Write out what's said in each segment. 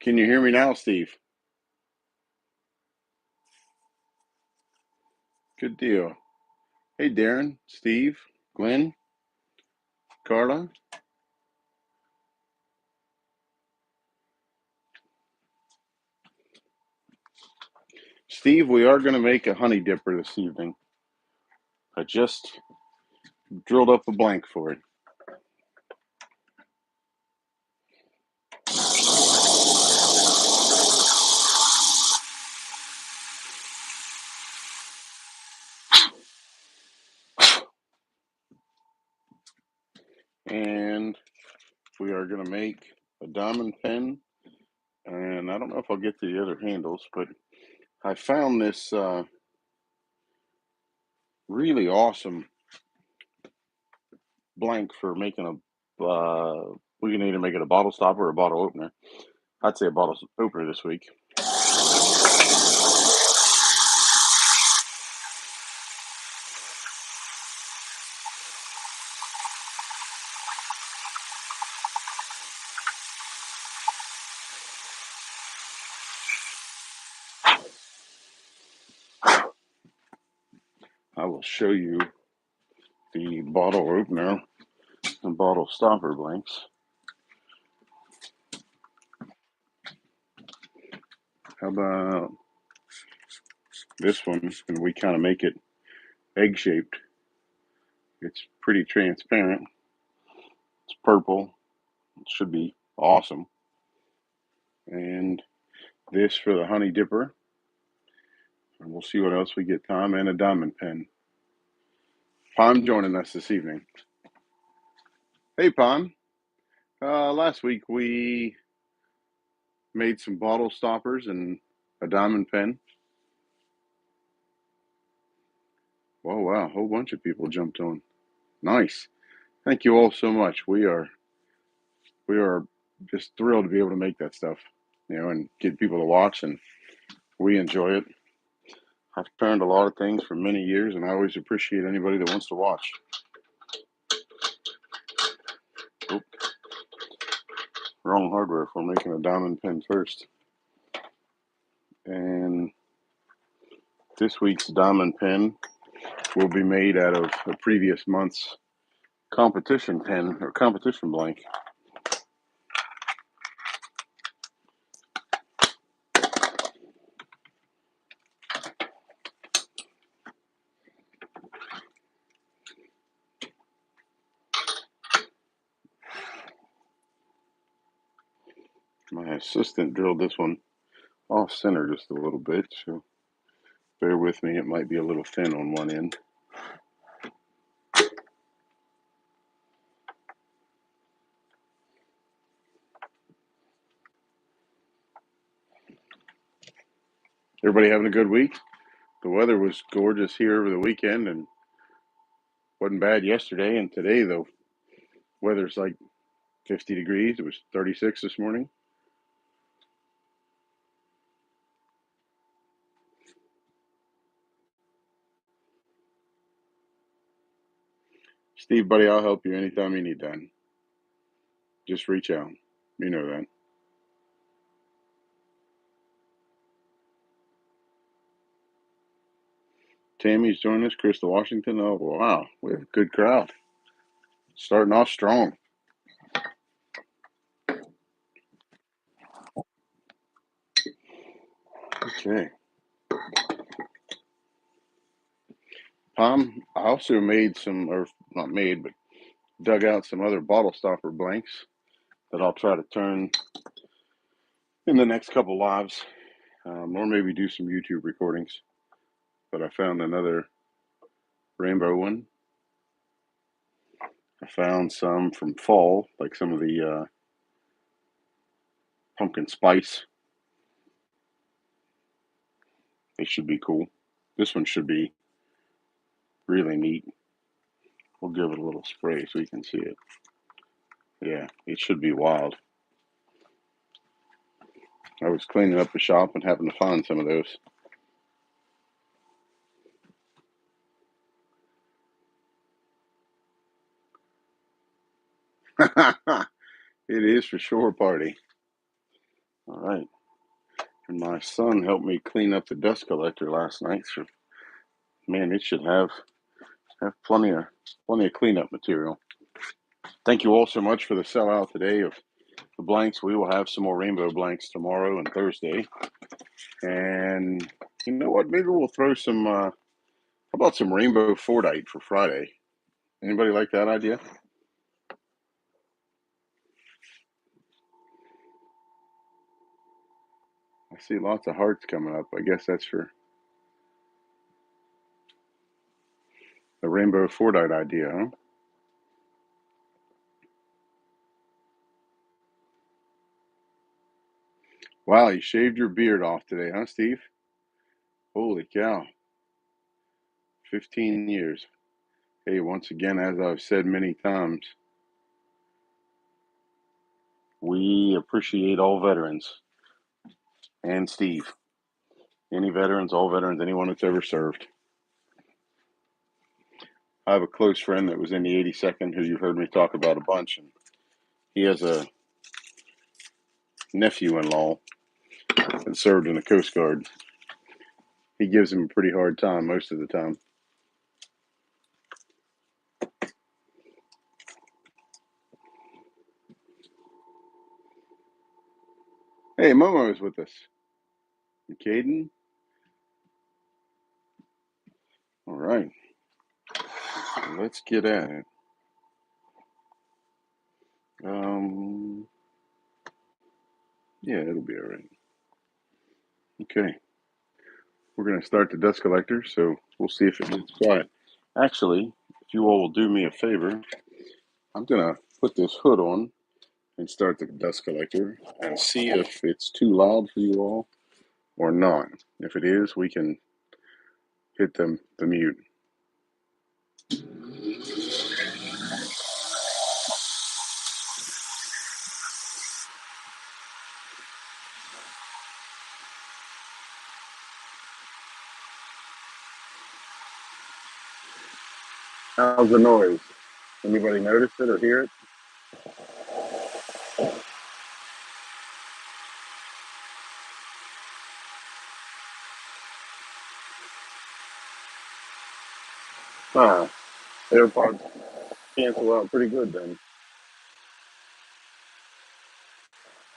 Can you hear me now, Steve? Good deal. Hey, Darren, Steve, Glenn, Carla. Steve, we are going to make a honey dipper this evening. I just drilled up a blank for it. And we are going to make a diamond pen. And I don't know if I'll get to the other handles, but I found this really awesome blank for making we can either make it a bottle stopper or a bottle opener. I'd say a bottle opener this week. I will show you the bottle opener and bottle stopper blanks. How about this one? And we kind of make it egg-shaped. It's pretty transparent. It's purple. It should be awesome. And this for the honey dipper. And we'll see what else we get, Tom, and a diamond pen. Pom joining us this evening. Hey, Pom. Last week we made some bottle stoppers and a diamond pen. Oh, wow. A whole bunch of people jumped on. Nice. Thank you all so much. We are just thrilled to be able to make that stuff, and get people to watch, and we enjoy it. I've learned a lot of things for many years, and I always appreciate anybody that wants to watch. Oop. Wrong hardware for making a diamond pen first. And this week's diamond pen will be made out of a previous month's competition pen or competition blank. My assistant drilled this one off center just a little bit, so bear with me. It might be a little thin on one end. Everybody having a good week? The weather was gorgeous here over the weekend and wasn't bad yesterday. And today, the weather's like 50 degrees. It was 36 this morning. Steve, buddy, I'll help you anytime you need that. Just reach out. You know that. Tammy's joining us. Crystal Washington. Oh, wow. We have a good crowd. Starting off strong. Okay. Tom, I also made some, or not made, but dug out some other bottle stopper blanks that I'll try to turn in the next couple lives, or maybe do some YouTube recordings. But I found another rainbow one. I found some from fall, like some of the pumpkin spice. They should be cool. This one should be really neat. We'll give it a little spray so you can see it. Yeah, it should be wild. I was cleaning up the shop and happened to find some of those. It is for sure a party. All right. And my son helped me clean up the dust collector last night. So, man, it should have plenty of cleanup material. Thank you all so much for the sellout today of the blanks. We will have some more rainbow blanks tomorrow and Thursday. And you know what? Maybe we'll throw some. How about some rainbow Fordite for Friday? Anybody like that idea? I see lots of hearts coming up. I guess that's for the rainbow Fordite idea, huh? Wow, you shaved your beard off today, huh, Steve? Holy cow. 15 years. Hey, once again, as I've said many times, we appreciate all veterans and Steve. Any veterans, all veterans, anyone that's ever served. I have a close friend that was in the 82nd who you've heard me talk about a bunch, and he has a nephew-in-law that served in the Coast Guard. He gives him a pretty hard time most of the time. Hey, Momo is with us. And Caden. All right. Let's get at it. Yeah, it'll be all right. Okay. We're going to start the dust collector, so we'll see if it gets quiet. Actually, if you all will do me a favor, I'm going to put this hood on and start the dust collector and see if it's too loud for you all or not. If it is, we can hit the mute. How's the noise? Anybody notice it or hear it? Ah, AirPods cancel out pretty good then.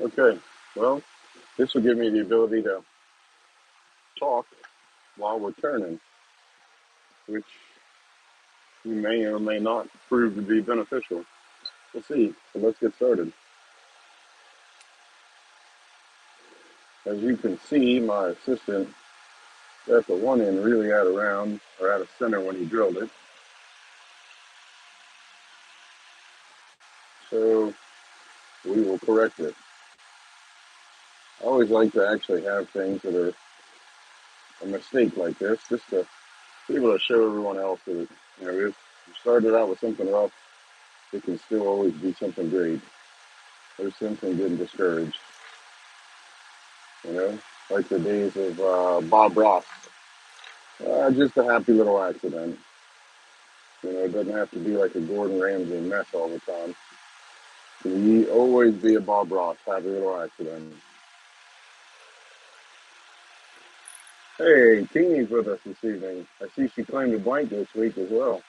Okay, well, this will give me the ability to talk while we're turning, which may or may not prove to be beneficial. We'll see. So let's get started. As you can see, my assistant got the one end really out of round or out of center when he drilled it. So we will correct it. I always like to actually have things that are a mistake like this, just to be able to show everyone else that if you started out with something rough, it can still always be something great. There's something getting discouraged, like the days of Bob Ross. Just a happy little accident. It doesn't have to be like a Gordon Ramsay mess all the time. Can always be a Bob Ross, happy little accident. Hey, Teeny's with us this evening. I see she claimed a blank this week as well.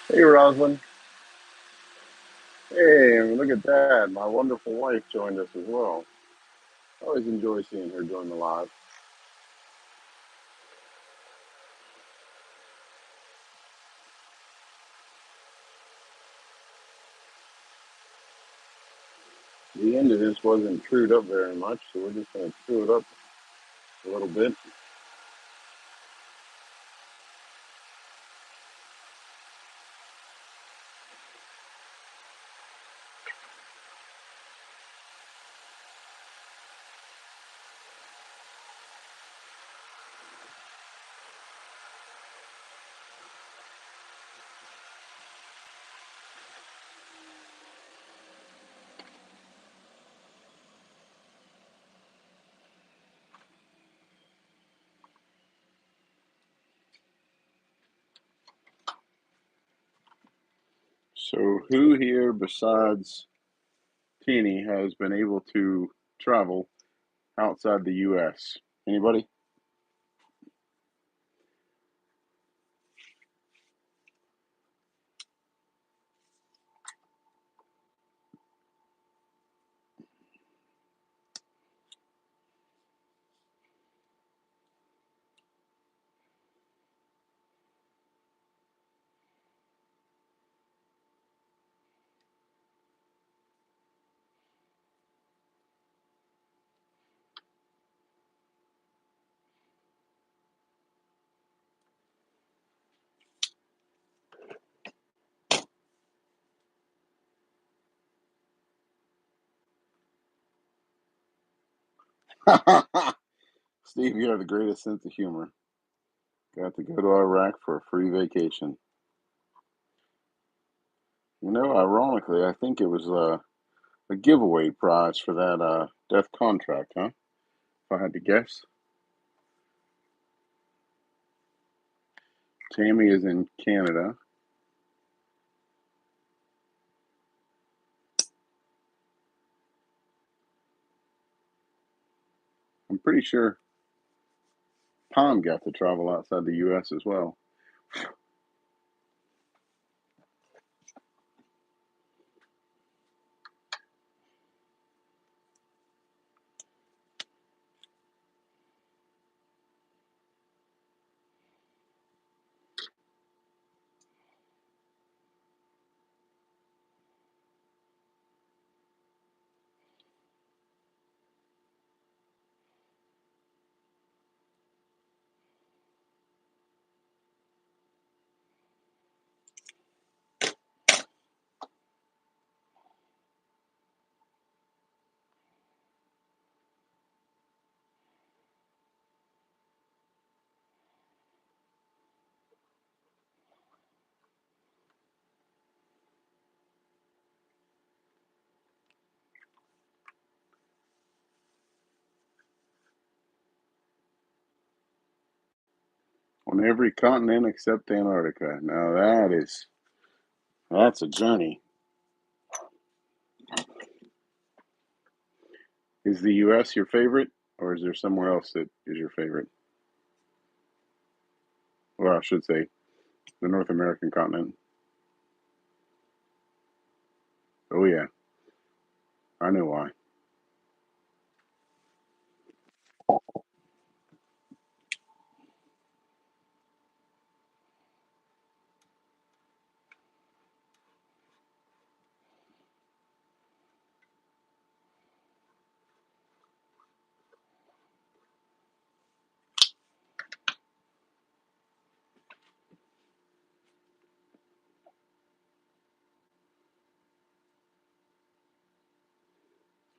Hey, Rosalind. Hey, look at that. My wonderful wife joined us as well. I always enjoy seeing her join the live. The end of this wasn't trued up very much, so we're just going to true it up a little bit. So, who here besides Teeny has been able to travel outside the U.S.? Anybody? Steve, you have the greatest sense of humor. Got to go to Iraq for a free vacation. You know, ironically, I think it was a giveaway prize for that death contract, huh? If I had to guess. Tammy is in Canada. I'm pretty sure Tom got to travel outside the U.S. as well. On every continent except Antarctica. Now that's a journey. Is the U.S. your favorite, or is there somewhere else that is your favorite? Well, I should say the North American continent. Oh yeah, I know why.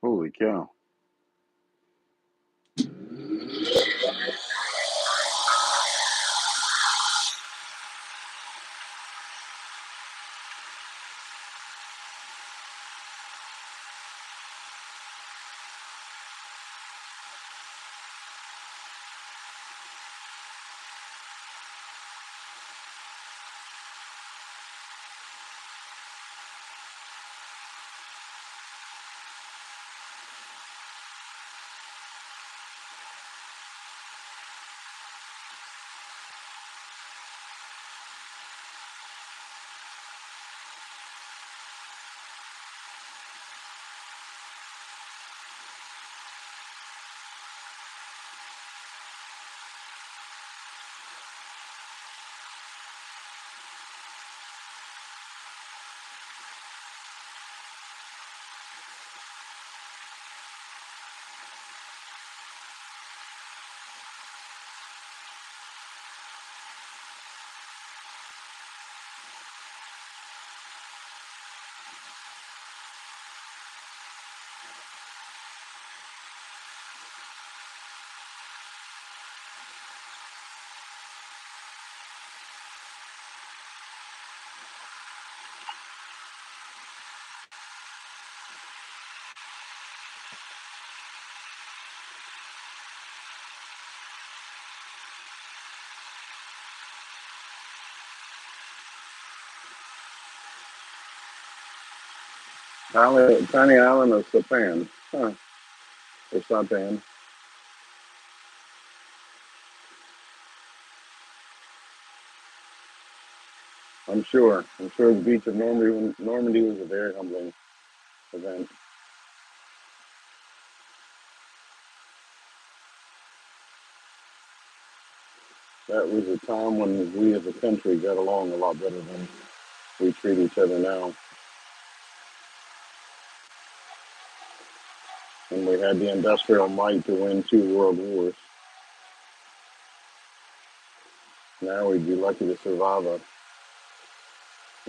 Holy cow! Tiny island of Saipan. Huh. Or Saipan. I'm sure. I'm sure the beach of Normandy was a very humbling event. That was a time when we as a country got along a lot better than we treat each other now. And we had the industrial might to win 2 world wars. Now we'd be lucky to survive a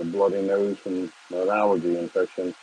bloody nose from an allergy infection.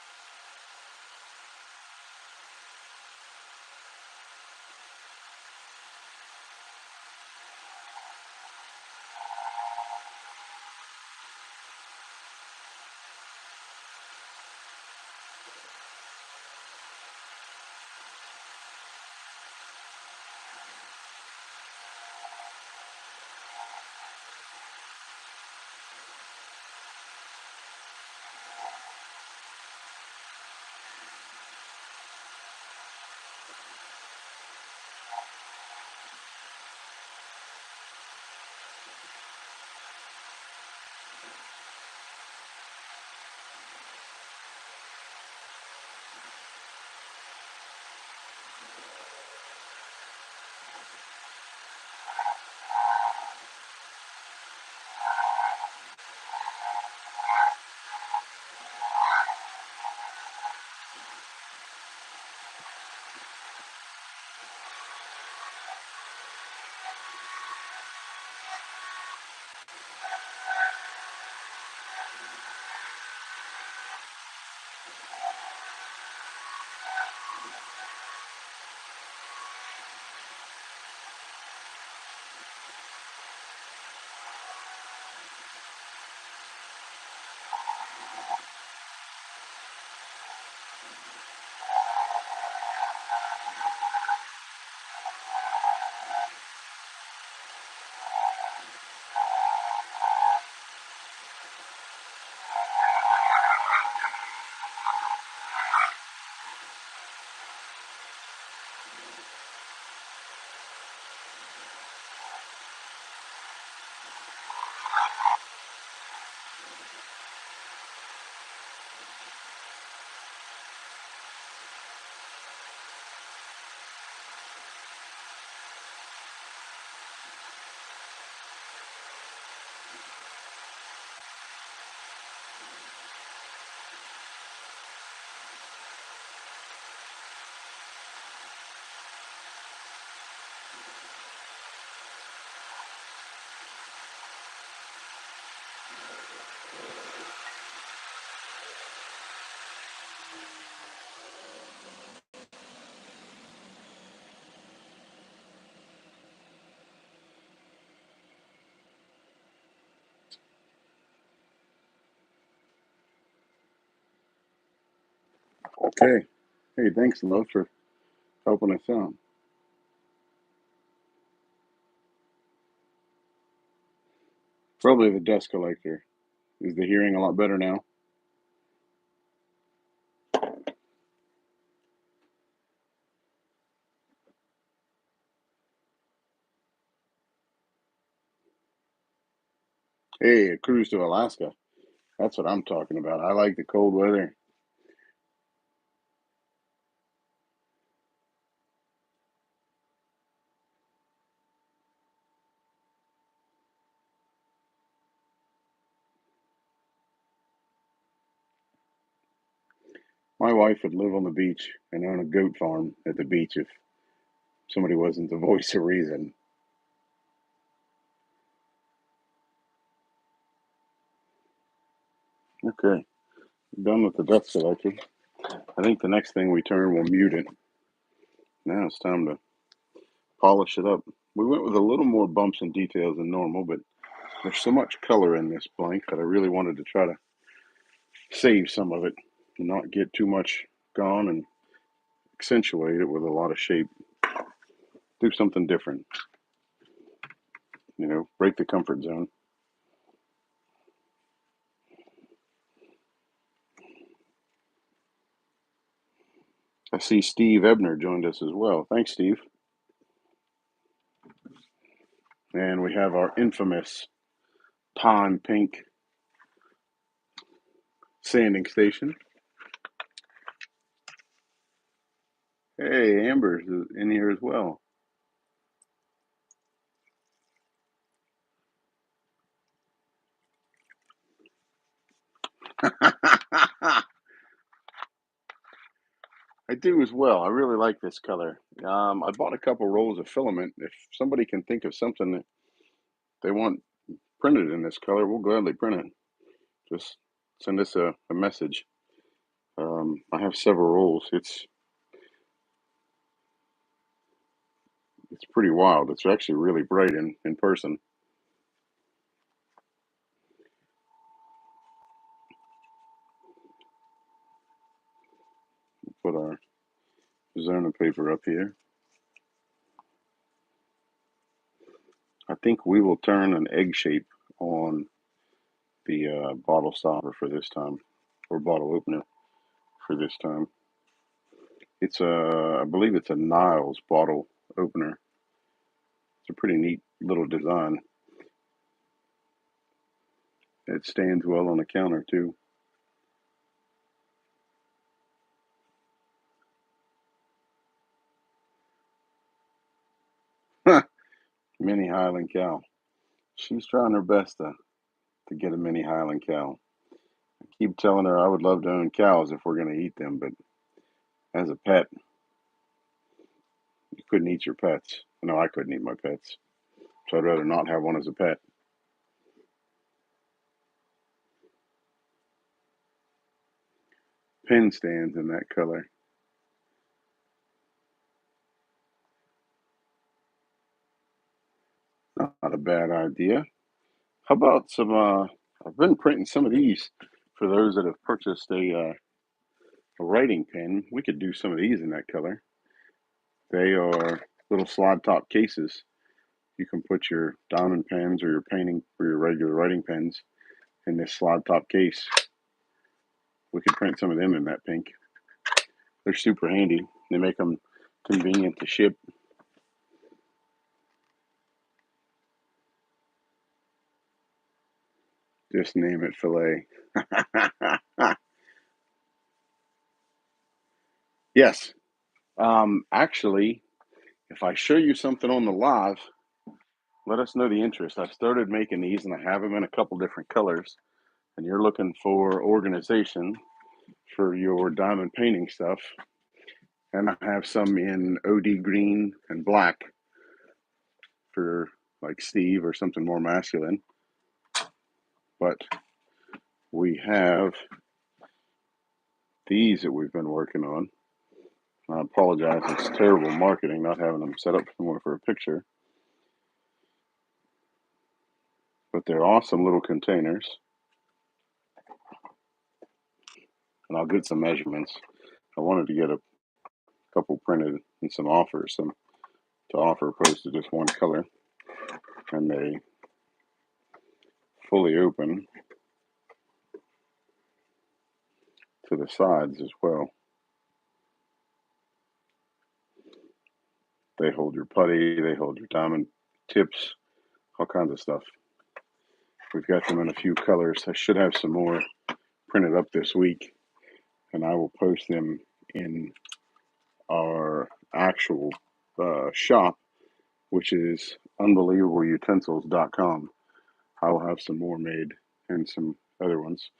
Okay. Hey, thanks, love, for helping us out. Probably the dust collector. Is the hearing a lot better now? Hey, a cruise to Alaska. That's what I'm talking about. I like the cold weather. My wife would live on the beach and own a goat farm at the beach if somebody wasn't the voice of reason. Okay, done with the dust collector. I think the next thing we turn, we'll mute it. Now it's time to polish it up. We went with a little more bumps and details than normal, but there's so much color in this blank that I really wanted to try to save some of it and not get too much gone and accentuate it with a lot of shape. Do something different. You know, break the comfort zone. I see Steve Ebner joined us as well. Thanks, Steve. And we have our infamous Pond Pink sanding station. Hey, Amber's in here as well. I do as well. I really like this color. I bought a couple rolls of filament. If somebody can think of something that they want printed in this color, we'll gladly print it. Just send us a message. I have several rolls. It's pretty wild. It's actually really bright in person. Put our zona paper up here. I think we will turn an egg shape on the bottle stopper for this time, or bottle opener for this time. It's I believe it's a Niles bottle opener. It's a pretty neat little design. It stands well on the counter too. Mini Highland cow. She's trying her best to get a mini Highland cow. I keep telling her I would love to own cows if we're going to eat them, but as a pet, you couldn't eat your pets. No, I couldn't eat my pets. So I'd rather not have one as a pet. Pen stands in that color. Not a bad idea. How about some? I've been printing some of these for those that have purchased a writing pen. We could do some of these in that color. They are little slide top cases. You can put your diamond pens or your painting or your regular writing pens in this slide top case. We could print some of them in that pink. They're super handy. They make them convenient to ship. Just name it filet. Yes. Actually, if I show you something on the live, let us know the interest. I've started making these and I have them in a couple different colors. And you're looking for organization for your diamond painting stuff. And I have some in OD green and black for like Steve or something more masculine. But we have these that we've been working on. I apologize, it's terrible marketing not having them set up somewhere for a picture. But they're awesome little containers. And I'll get some measurements. I wanted to get a couple printed and some offers, some to offer opposed to just one color. And they fully open to the sides as well. They hold your putty, they hold your diamond tips, all kinds of stuff. We've got them in a few colors. I should have some more printed up this week, and I will post them in our actual shop, which is unbelievableutensils.com. I will have some more made and some other ones.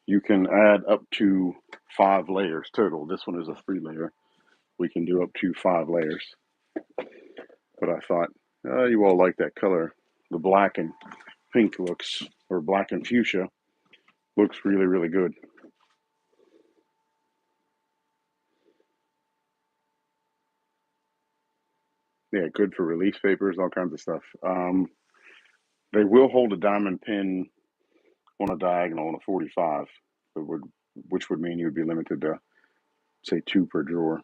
You can add up to 5 layers total. This one is a 3-layer. We can do up to 5 layers. But I thought, you all like that color. The black and pink looks, or black and fuchsia, looks really, really good. Yeah, good for release papers, all kinds of stuff. They will hold a diamond pin on a diagonal on a 45, which would mean you would be limited to, say, 2 per drawer.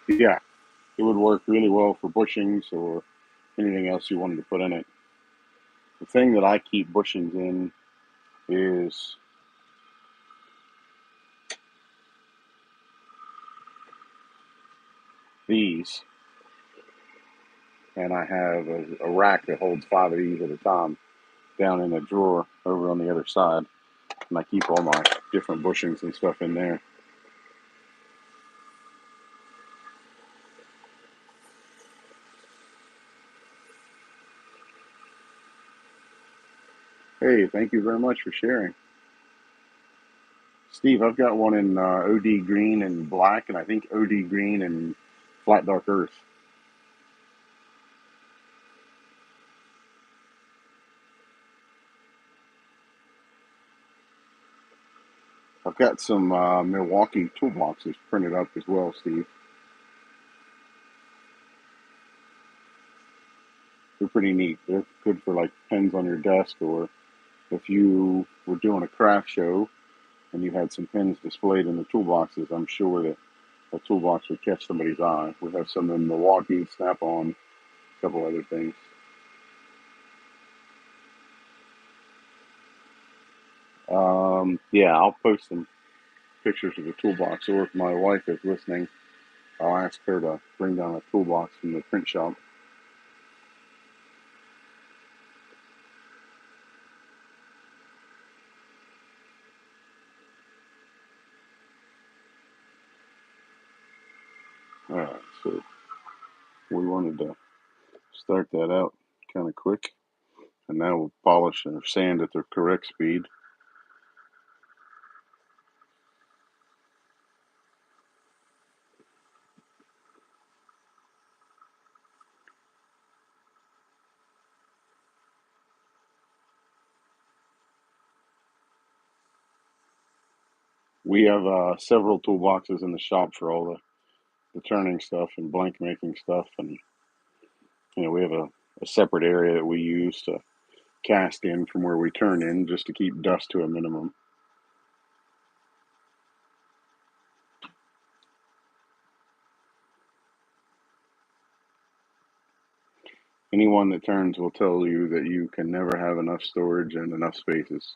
Yeah, it would work really well for bushings or anything else you wanted to put in it. The thing that I keep bushings in is these, and I have a rack that holds 5 of these at a time down in a drawer over on the other side, and I keep all my different bushings and stuff in there. Hey, thank you very much for sharing. Steve, I've got one in OD green and black, and I think OD green and flat dark earth. I've got some Milwaukee toolboxes printed up as well, Steve. They're pretty neat. They're good for like pens on your desk, or if you were doing a craft show and you had some pens displayed in the toolboxes, I'm sure that a toolbox would catch somebody's eye. We have some in Milwaukee, Snap-on, a couple other things. Yeah, I'll post some pictures of the toolbox, or if my wife is listening, I'll ask her to bring down a toolbox from the print shop. All right, so we wanted to start that out kind of quick, and now we'll polish and sand at the correct speed. We have several toolboxes in the shop for all the turning stuff and blank making stuff, and we have a separate area that we use to cast in from where we turn in, just to keep dust to a minimum. Anyone that turns will tell you that you can never have enough storage and enough spaces.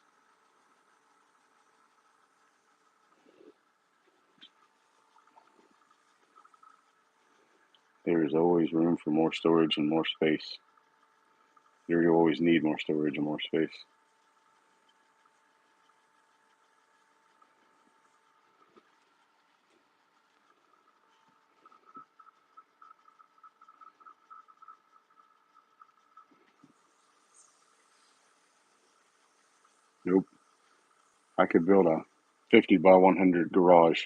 There is always room for more storage and more space. You always need more storage and more space. Nope. I could build a 50 by 100 garage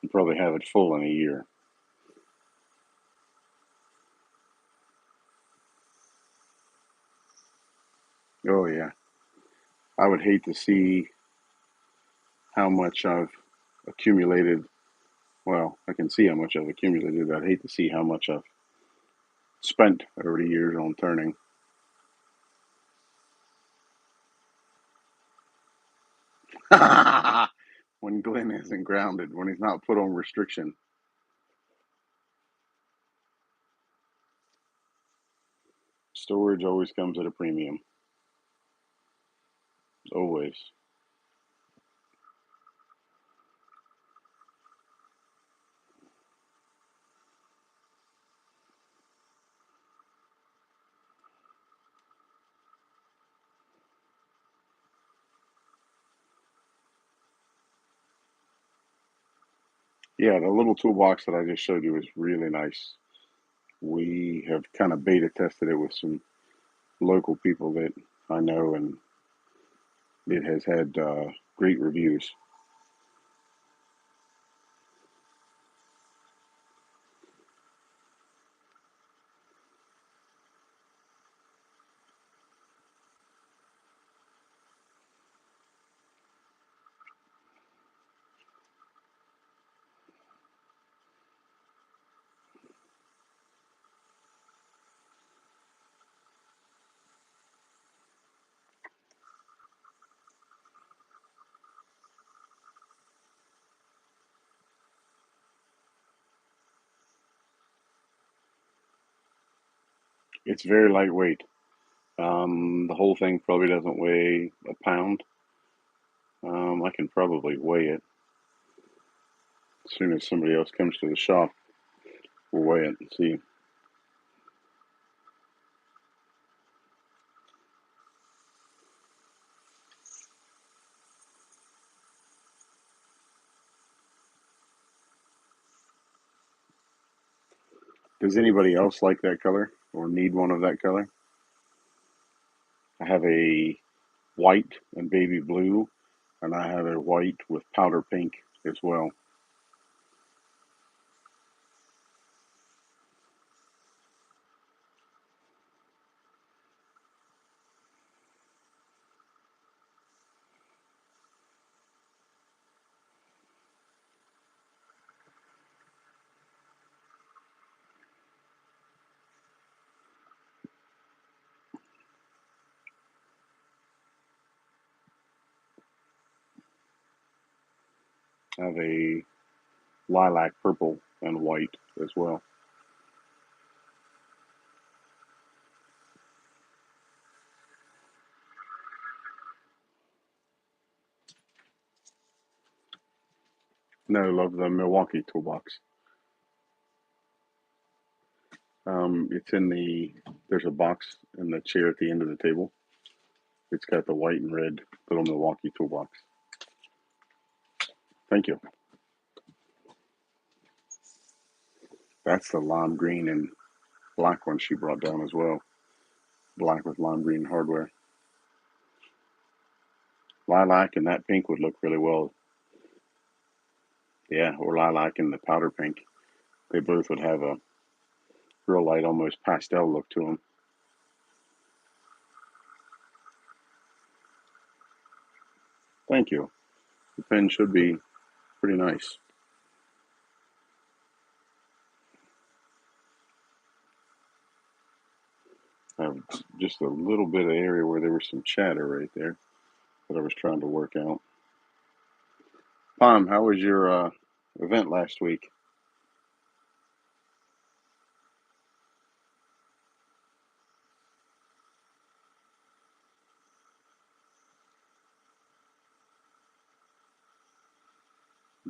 and probably have it full in a year. Oh, yeah. I would hate to see how much I've accumulated. Well, I can see how much I've accumulated. I'd hate to see how much I've spent over the years on turning. When Glenn isn't grounded, when he's not put on restriction. Storage always comes at a premium. Always. Yeah, the little toolbox that I just showed you is really nice. We have kind of beta tested it with some local people that I know, and it has had great reviews. It's very lightweight. The whole thing probably doesn't weigh a pound. I can probably weigh it as soon as somebody else comes to the shop. We'll weigh it and see. Does anybody else like that color or need one of that color? I have a white and baby blue, and I have a white with powder pink as well. I have a lilac purple and white as well. No, love the Milwaukee toolbox. It's in there's a box in the chair at the end of the table. It's got the white and red little Milwaukee toolbox. Thank you. That's the lime green and black one she brought down as well. Black with lime green hardware. Lilac and that pink would look really well. Yeah, or lilac and the powder pink. They both would have a real light, almost pastel look to them. Thank you. The pen should be pretty nice. I have just a little bit of area where there was some chatter right there that I was trying to work out. Pom, how was your event last week?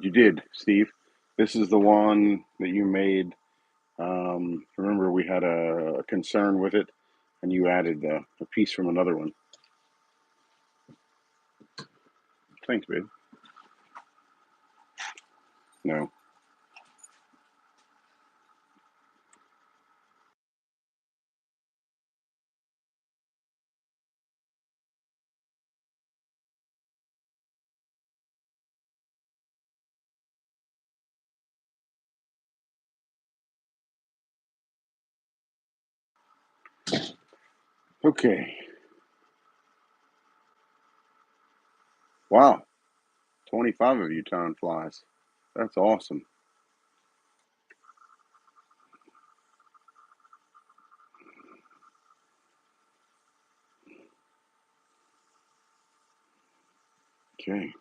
You did, Steve. This is the one that you made. Remember, we had a concern with it, and you added a piece from another one. Thanks, babe. No. Okay. Wow. 25 of you time flies. That's awesome. Okay.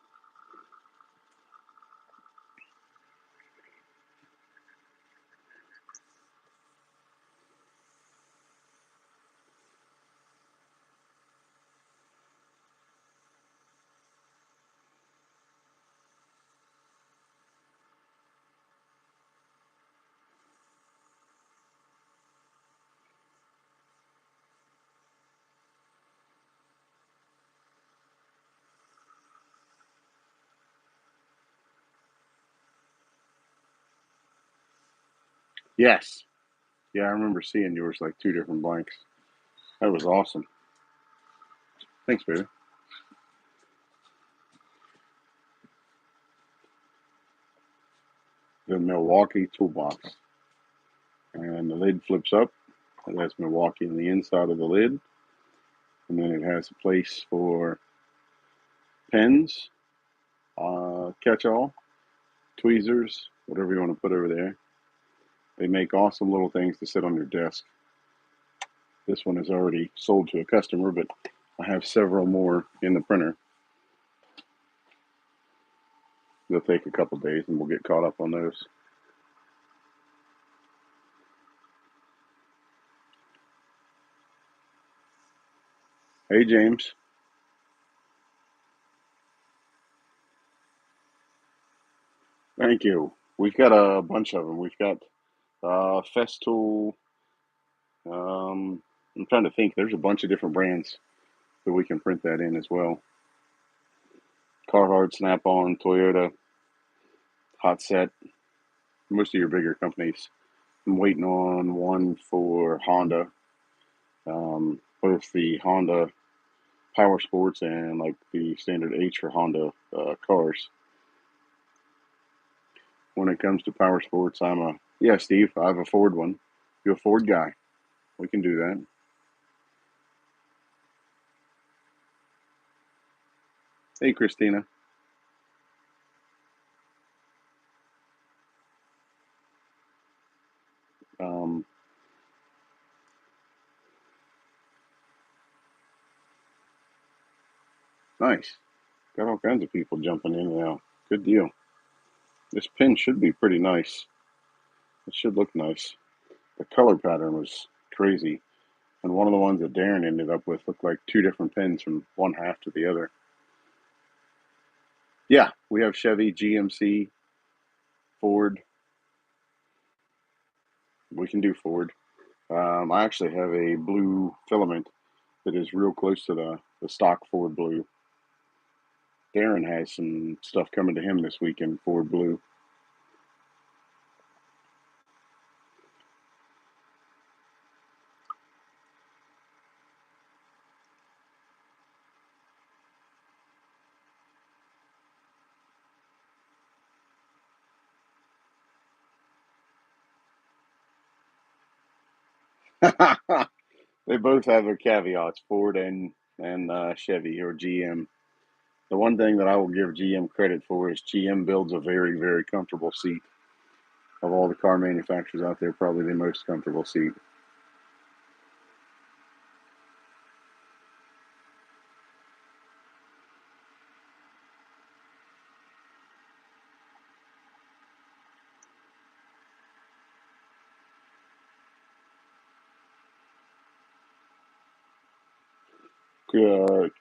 Yes. Yeah, I remember seeing yours like two different blanks. That was awesome. Thanks, baby. The Milwaukee toolbox. And the lid flips up. It has Milwaukee on the inside of the lid. And then it has a place for pens, catch-all, tweezers, whatever you want to put over there. They make awesome little things to sit on your desk. This one is already sold to a customer, but I have several more in the printer. They'll take a couple days and we'll get caught up on those. Hey, James. Thank you. We've got a bunch of them. We've got Festool. I'm trying to think. There's a bunch of different brands that we can print that in as well. Carhartt, Snap-on, Toyota, Hot Set. Most of your bigger companies. I'm waiting on one for Honda. Both the Honda Power Sports and like the standard H for Honda cars. When it comes to Power Sports, yeah, Steve. I have a Ford one. You're a Ford guy. We can do that. Hey, Christina. Um, nice. Got all kinds of people jumping in now. Good deal. This pin should be pretty nice. It should look nice. The color pattern was crazy. And one of the ones that Darren ended up with looked like two different pins from one half to the other. Yeah, we have Chevy, GMC, Ford. We can do Ford. I actually have a blue filament that is real close to the stock Ford blue. Darren has some stuff coming to him this week in Ford blue. They both have their caveats, Ford and Chevy or GM. The one thing that I will give GM credit for is GM builds a very, very comfortable seat. Of all the car manufacturers out there, probably the most comfortable seat.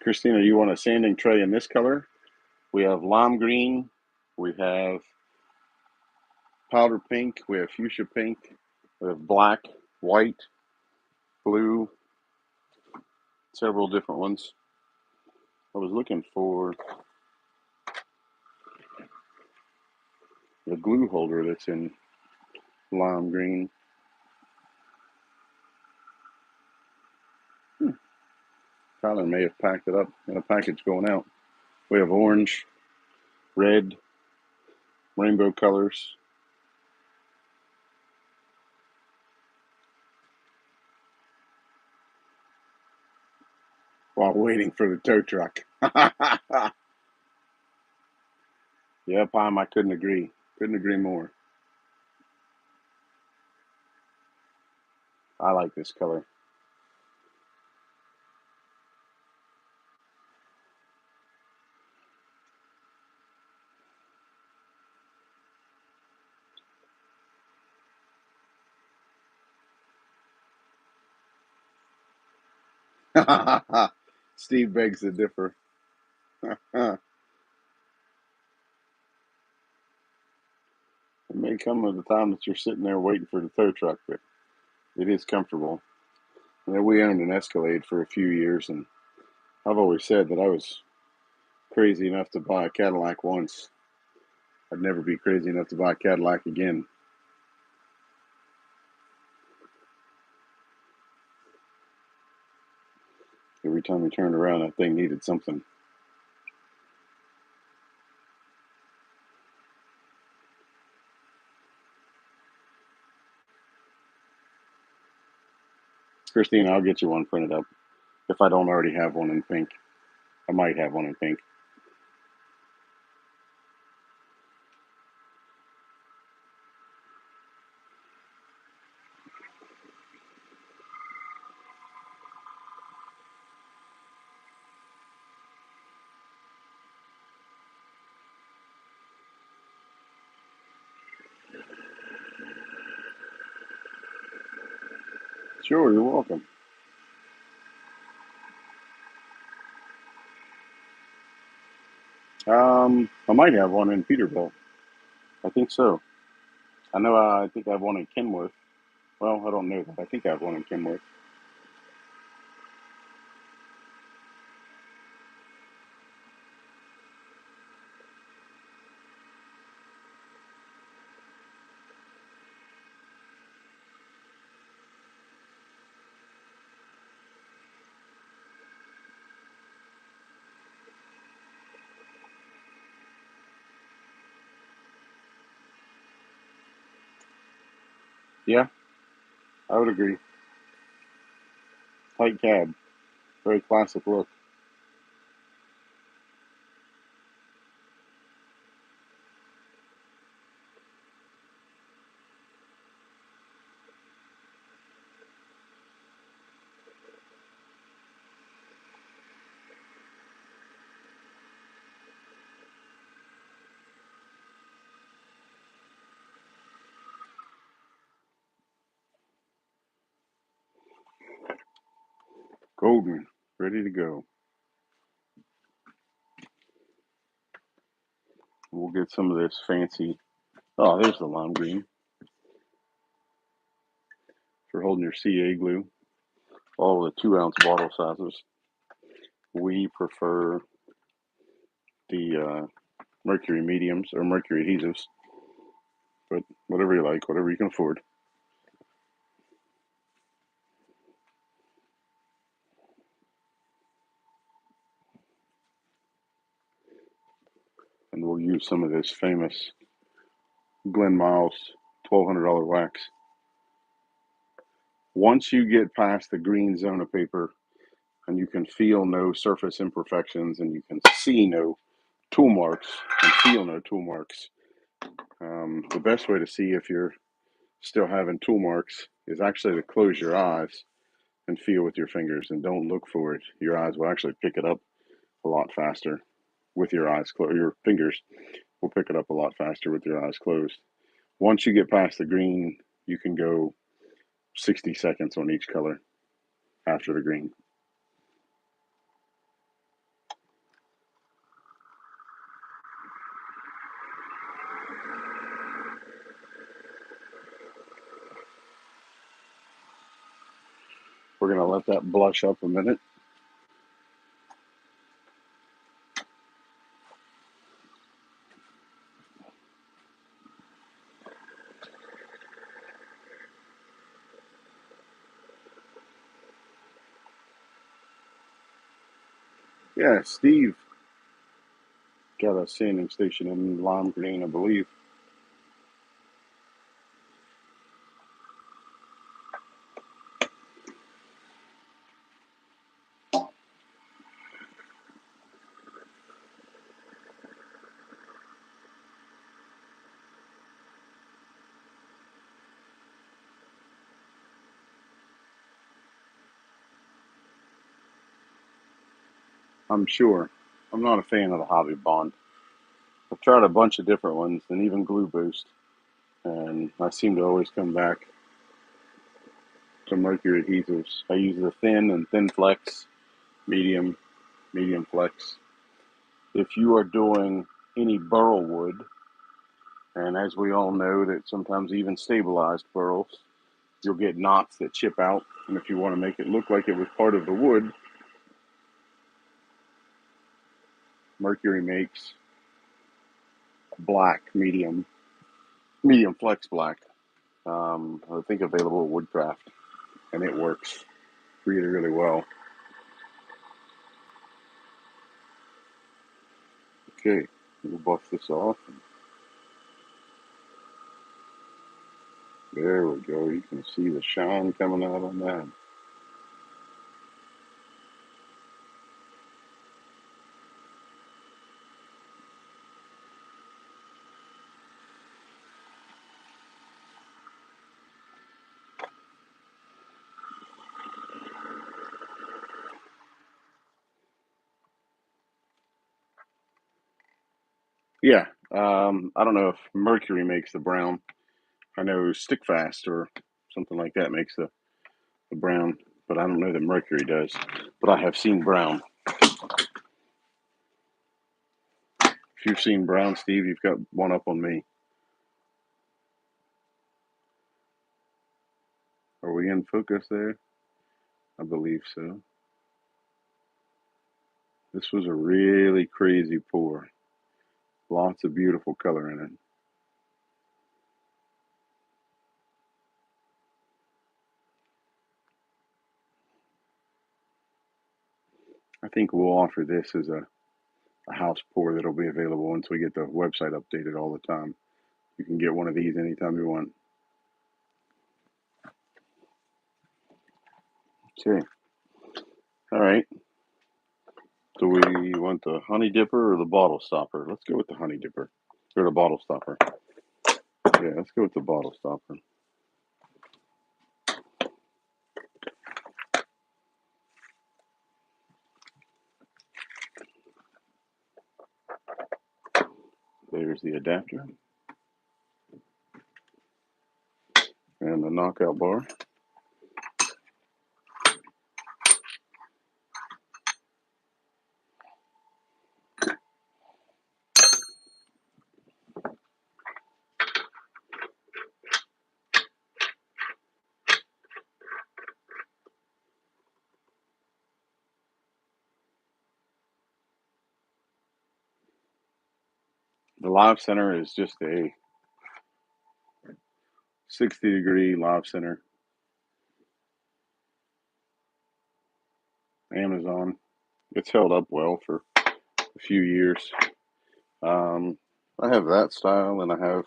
Christina, you want a sanding tray in this color? We have lime green. We have powder pink. We have fuchsia pink. We have black, white, blue, several different ones. I was looking for the glue holder that's in lime green. Tyler may have packed it up in a package going out. We have orange, red, rainbow colors. While waiting for the tow truck. Yeah, Palm, I couldn't agree. Couldn't agree more. I like this color. Steve begs to differ. It may come at the time that you're sitting there waiting for the tow truck, but it is comfortable. You know, we owned an Escalade for a few years, and I've always said that I was crazy enough to buy a Cadillac once. I'd never be crazy enough to buy a Cadillac again. Every time you turned around, that thing needed something. Christine, I'll get you one printed up if I don't already have one in pink. I might have one in pink. Sure, you're welcome. I might have one in Peterbilt. I think so. I know. I think I have one in Kenworth. Well, I don't know that. I think I have one in Kenworth. Yeah, I would agree. Tight cab, very classic look. Golden, ready to go. We'll get some of this fancy. Oh, there's the lime green for holding your CA glue. All the 2-ounce bottle sizes. We prefer the mercury mediums or mercury adhesives, but whatever you like, whatever you can afford. And we'll use some of this famous Glen Miles $1,200 wax. Once you get past the green zone of paper and you can feel no surface imperfections and you can see no tool marks and feel no tool marks, the best way to see if you're still having tool marks is actually to close your eyes and feel with your fingers, and don't look for it. Your eyes will actually pick it up a lot faster with your eyes closed. Your fingers will pick it up a lot faster with your eyes closed. Once you get past the green, you can go 60 seconds on each color after the green. We're going to let that blush up a minute. Yeah, Steve got a sanding station in lime green, I believe. I'm sure. I'm not a fan of the Hobby Bond. I've tried a bunch of different ones and even Glue Boost, and I seem to always come back to mercury adhesives. I use the thin and thin flex, medium, medium flex. If you are doing any burl wood, and as we all know that sometimes even stabilized burls, you'll get knots that chip out, and if you want to make it look like it was part of the wood, Mercury makes black medium flex black. I think available at Woodcraft, and it works really, really well. Okay, we'll buff this off. There we go. You can see the shine coming out on that. Yeah, I don't know if Mercury makes the brown. I know Stickfast or something like that makes the brown, but I don't know that Mercury does. But I have seen brown. If you've seen brown, Steve, you've got one up on me. Are we in focus there? I believe so. This was a really crazy pour. Lots of beautiful color in it. I think we'll offer this as a house pour that'll be available once we get the website updated all the time. You can get one of these anytime you want. Okay. All right. Do we want the honey dipper or the bottle stopper? Let's go with the honey dipper or the bottle stopper. Yeah, let's go with the bottle stopper. There's the adapter and the knockout bar. The live center is just a 60-degree live center. Amazon. It's held up well for a few years. I have that style, and I have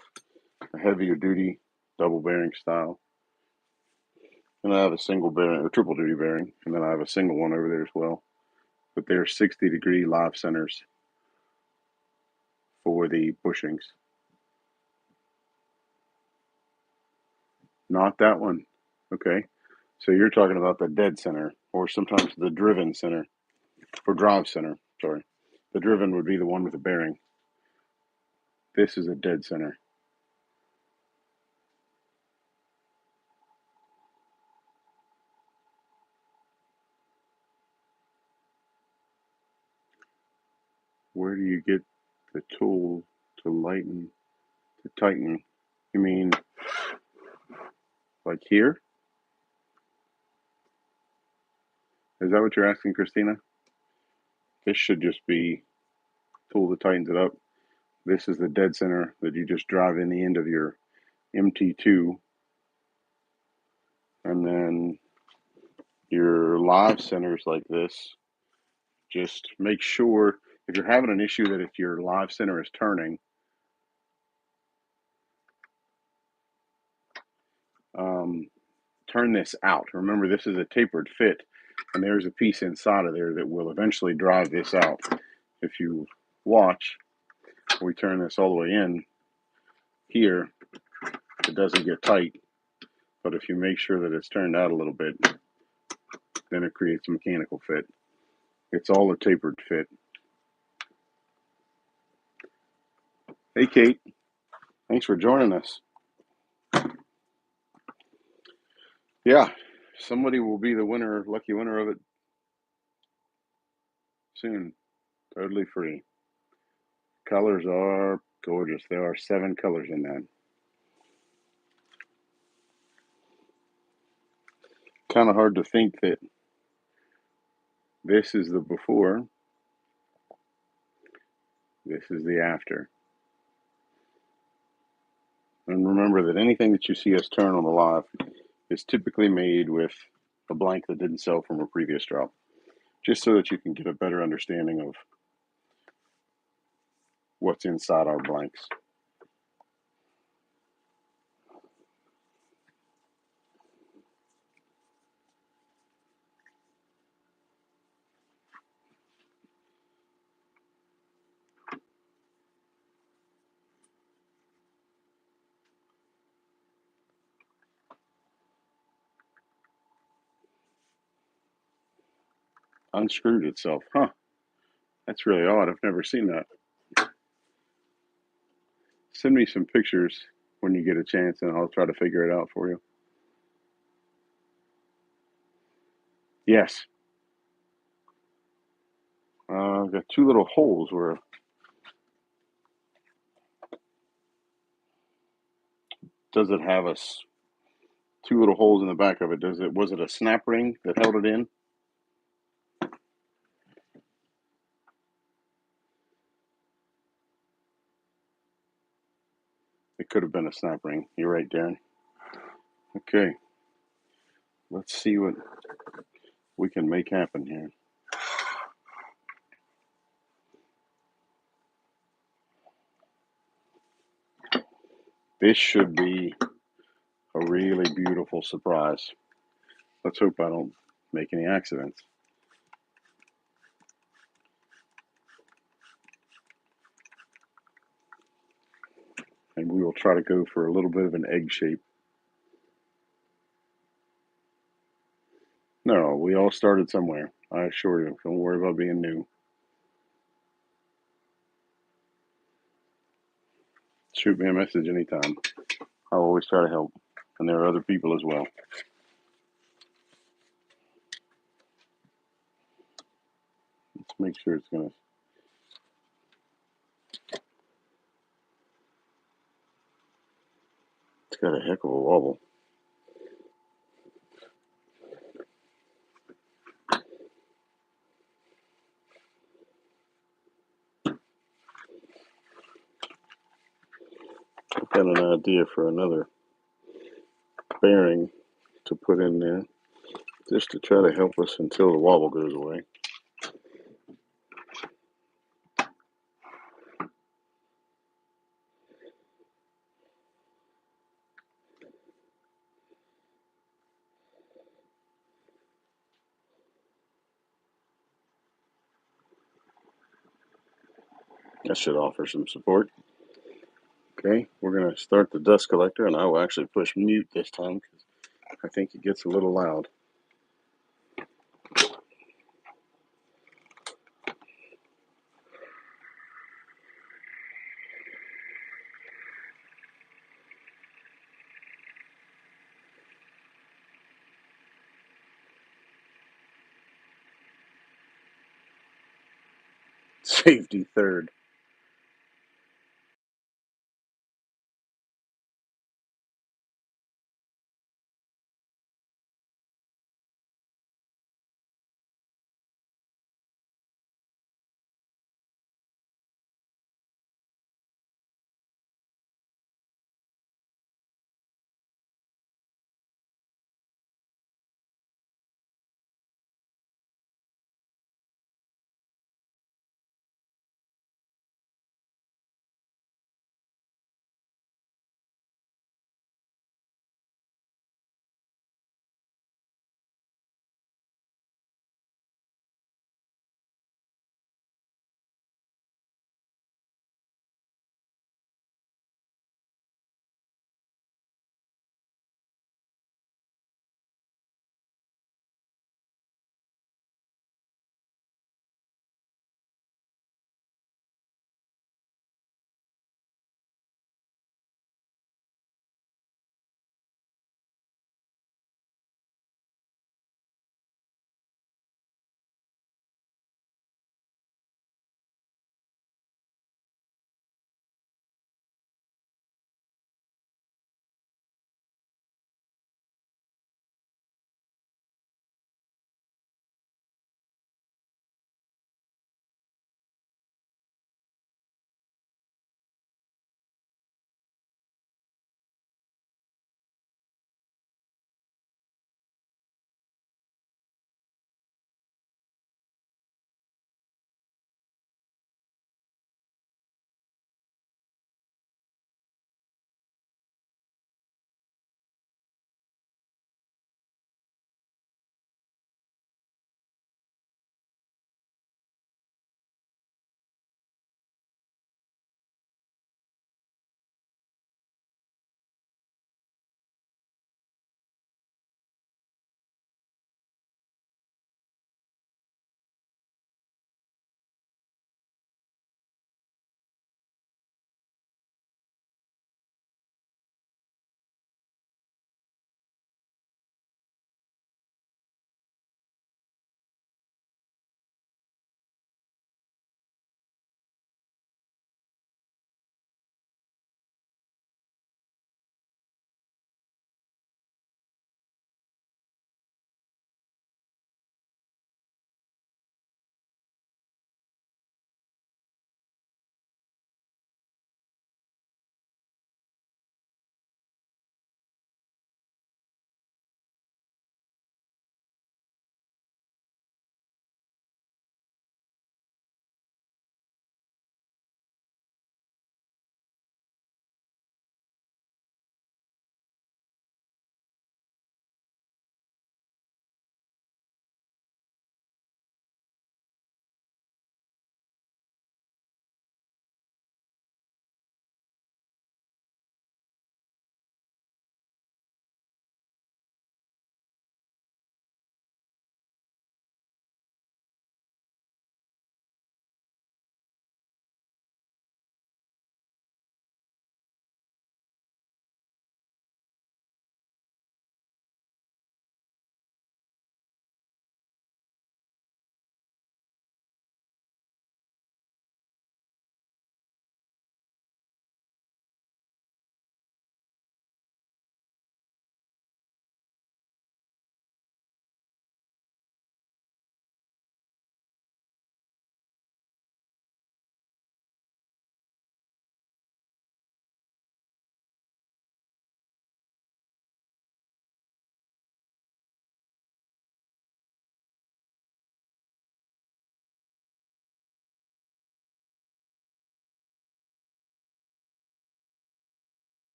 a heavier duty double bearing style. And I have a single bearing, a triple duty bearing, and then I have a single one over there as well. But they're 60-degree live centers for the bushings. Not that one. Okay. So you're talking about the dead center, or sometimes the driven center, or drive center. Sorry. The driven would be the one with the bearing. This is a dead center. Where do you get the tool to tighten? You mean like here? Is that what you're asking, Christina? This should just be tool that tightens it up. This is the dead center that you just drive in the end of your MT2. And then your live centers like this, just make sure if you're having an issue that if your live center is turning, turn this out. Remember, this is a tapered fit, and there's a piece inside of there that will eventually drive this out. If you watch, we turn this all the way in here, it doesn't get tight, but if you make sure that it's turned out a little bit, then it creates a mechanical fit. It's all a tapered fit. Hey, Kate. Thanks for joining us. Yeah, somebody will be the winner, lucky winner of it soon. Totally free. Colors are gorgeous. There are 7 colors in that. Kind of hard to think that this is the before, this is the after. And remember that anything that you see us turn on the live is typically made with a blank that didn't sell from a previous drop, just so that you can get a better understanding of what's inside our blanks. Unscrewed itself. Huh. That's really odd. I've never seen that. Send me some pictures when you get a chance, and I'll try to figure it out for you. Yes. I've got 2 little holes where Does it have two little holes in the back of it? Was it a snap ring that held it in? It could have been a snap ring. You're right, Darren. Okay, let's see what we can make happen here. This should be a really beautiful surprise. Let's hope I don't make any accidents. And we will try to go for a little bit of an egg shape. No, we all started somewhere. I assure you. Don't worry about being new. Shoot me a message anytime. I'll always try to help. And there are other people as well. Let's make sure it's going to. It's got a heck of a wobble. I've got an idea for another bearing to put in there just to try to help us until the wobble goes away. That should offer some support. Okay, we're going to start the dust collector, and I will actually push mute this time because I think it gets a little loud. Safety third.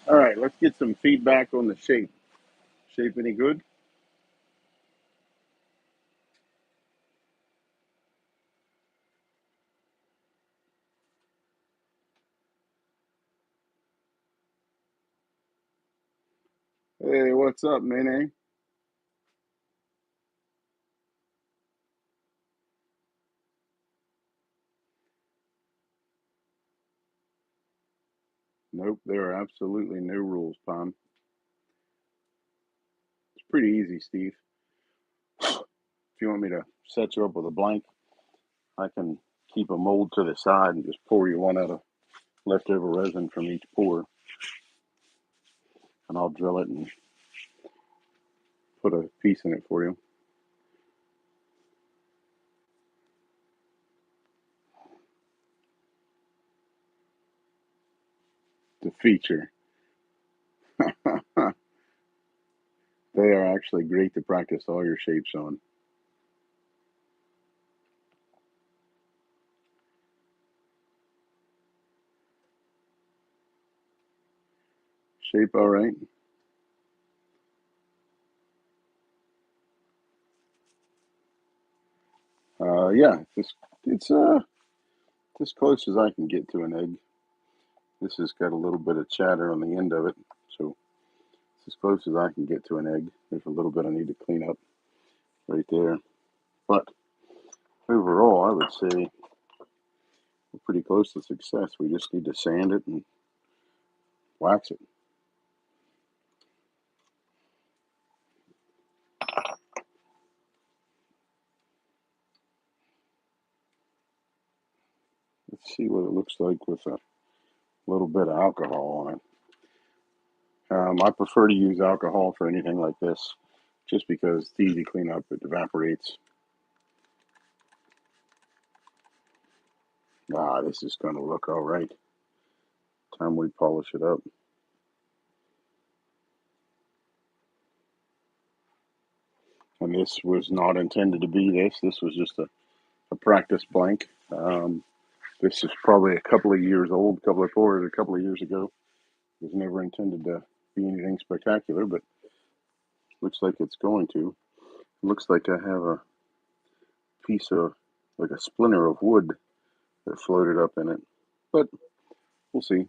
All right, let's get some feedback on the shape. Shape any good? Hey, what's up, Nene? Nope, there are absolutely no rules, Tom. It's pretty easy, Steve. If you want me to set you up with a blank, I can keep a mold to the side and just pour you one out of leftover resin from each pour, and I'll drill it and put a piece in it for you. The feature. They are actually great to practice all your shapes on. Shape all right? Yeah, it's as close as I can get to an egg. This has got a little bit of chatter on the end of it, so it's as close as I can get to an egg. There's a little bit I need to clean up right there, but overall, I would say we're pretty close to success. We just need to sand it and wax it. Let's see what it looks like with a little bit of alcohol on it. I prefer to use alcohol for anything like this, just because it's easy cleanup. It evaporates. Ah, this is going to look all right. Time we polish it up. And this was not intended to be this. This was just a practice blank. This is probably a couple of years old, a couple of years ago. It was never intended to be anything spectacular, but looks like it's going to. It looks like I have a piece of, like a splinter of wood that floated up in it, but we'll see.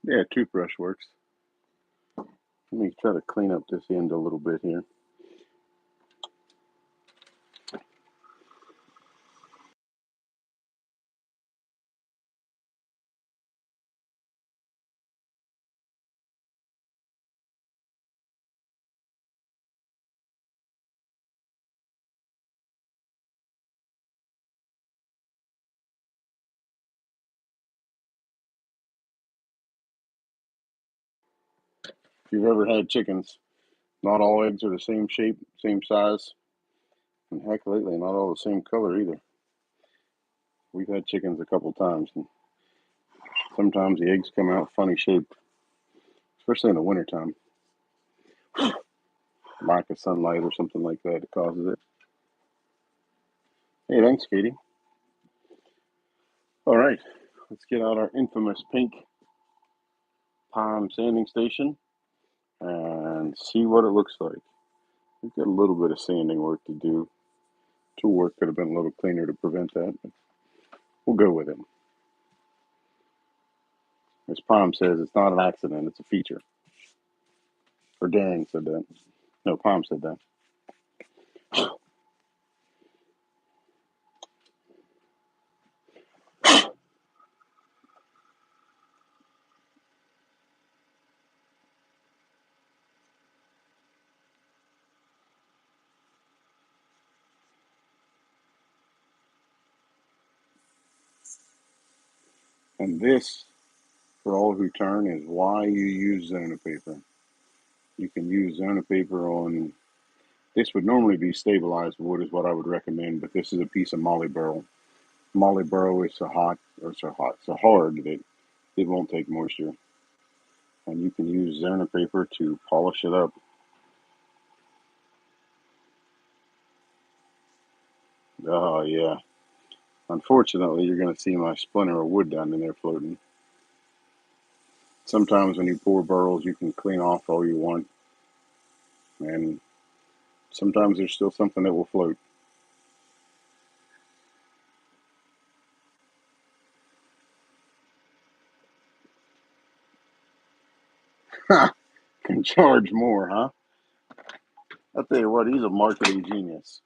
Yeah, toothbrush works. Let me try to clean up this end a little bit here. If you've ever had chickens, not all eggs are the same shape, same size, and heck, lately, not all the same color either. We've had chickens a couple times, and sometimes the eggs come out funny shaped, especially in the wintertime. Lack of sunlight or something like that causes it. Hey, thanks, Katie. All right, let's get out our infamous pink palm sanding station and see what it looks like. We've got a little bit of sanding work to do. Tool work could have been a little cleaner to prevent that, but we'll go with it. As Palm says, it's not an accident, it's a feature. Or Darren said that. No, Palm said that. And this, for all who turn, is why you use Zona paper. You can use Zona paper on, this would normally be stabilized wood is what I would recommend, but this is a piece of molly burl. Molly burl is so hard that it won't take moisture. And you can use Zona paper to polish it up. Oh, yeah. Unfortunately, you're going to see my splinter of wood down in there floating. Sometimes when you pour burls, you can clean off all you want, and sometimes there's still something that will float. Can charge more, huh? I'll tell you what, he's a marketing genius.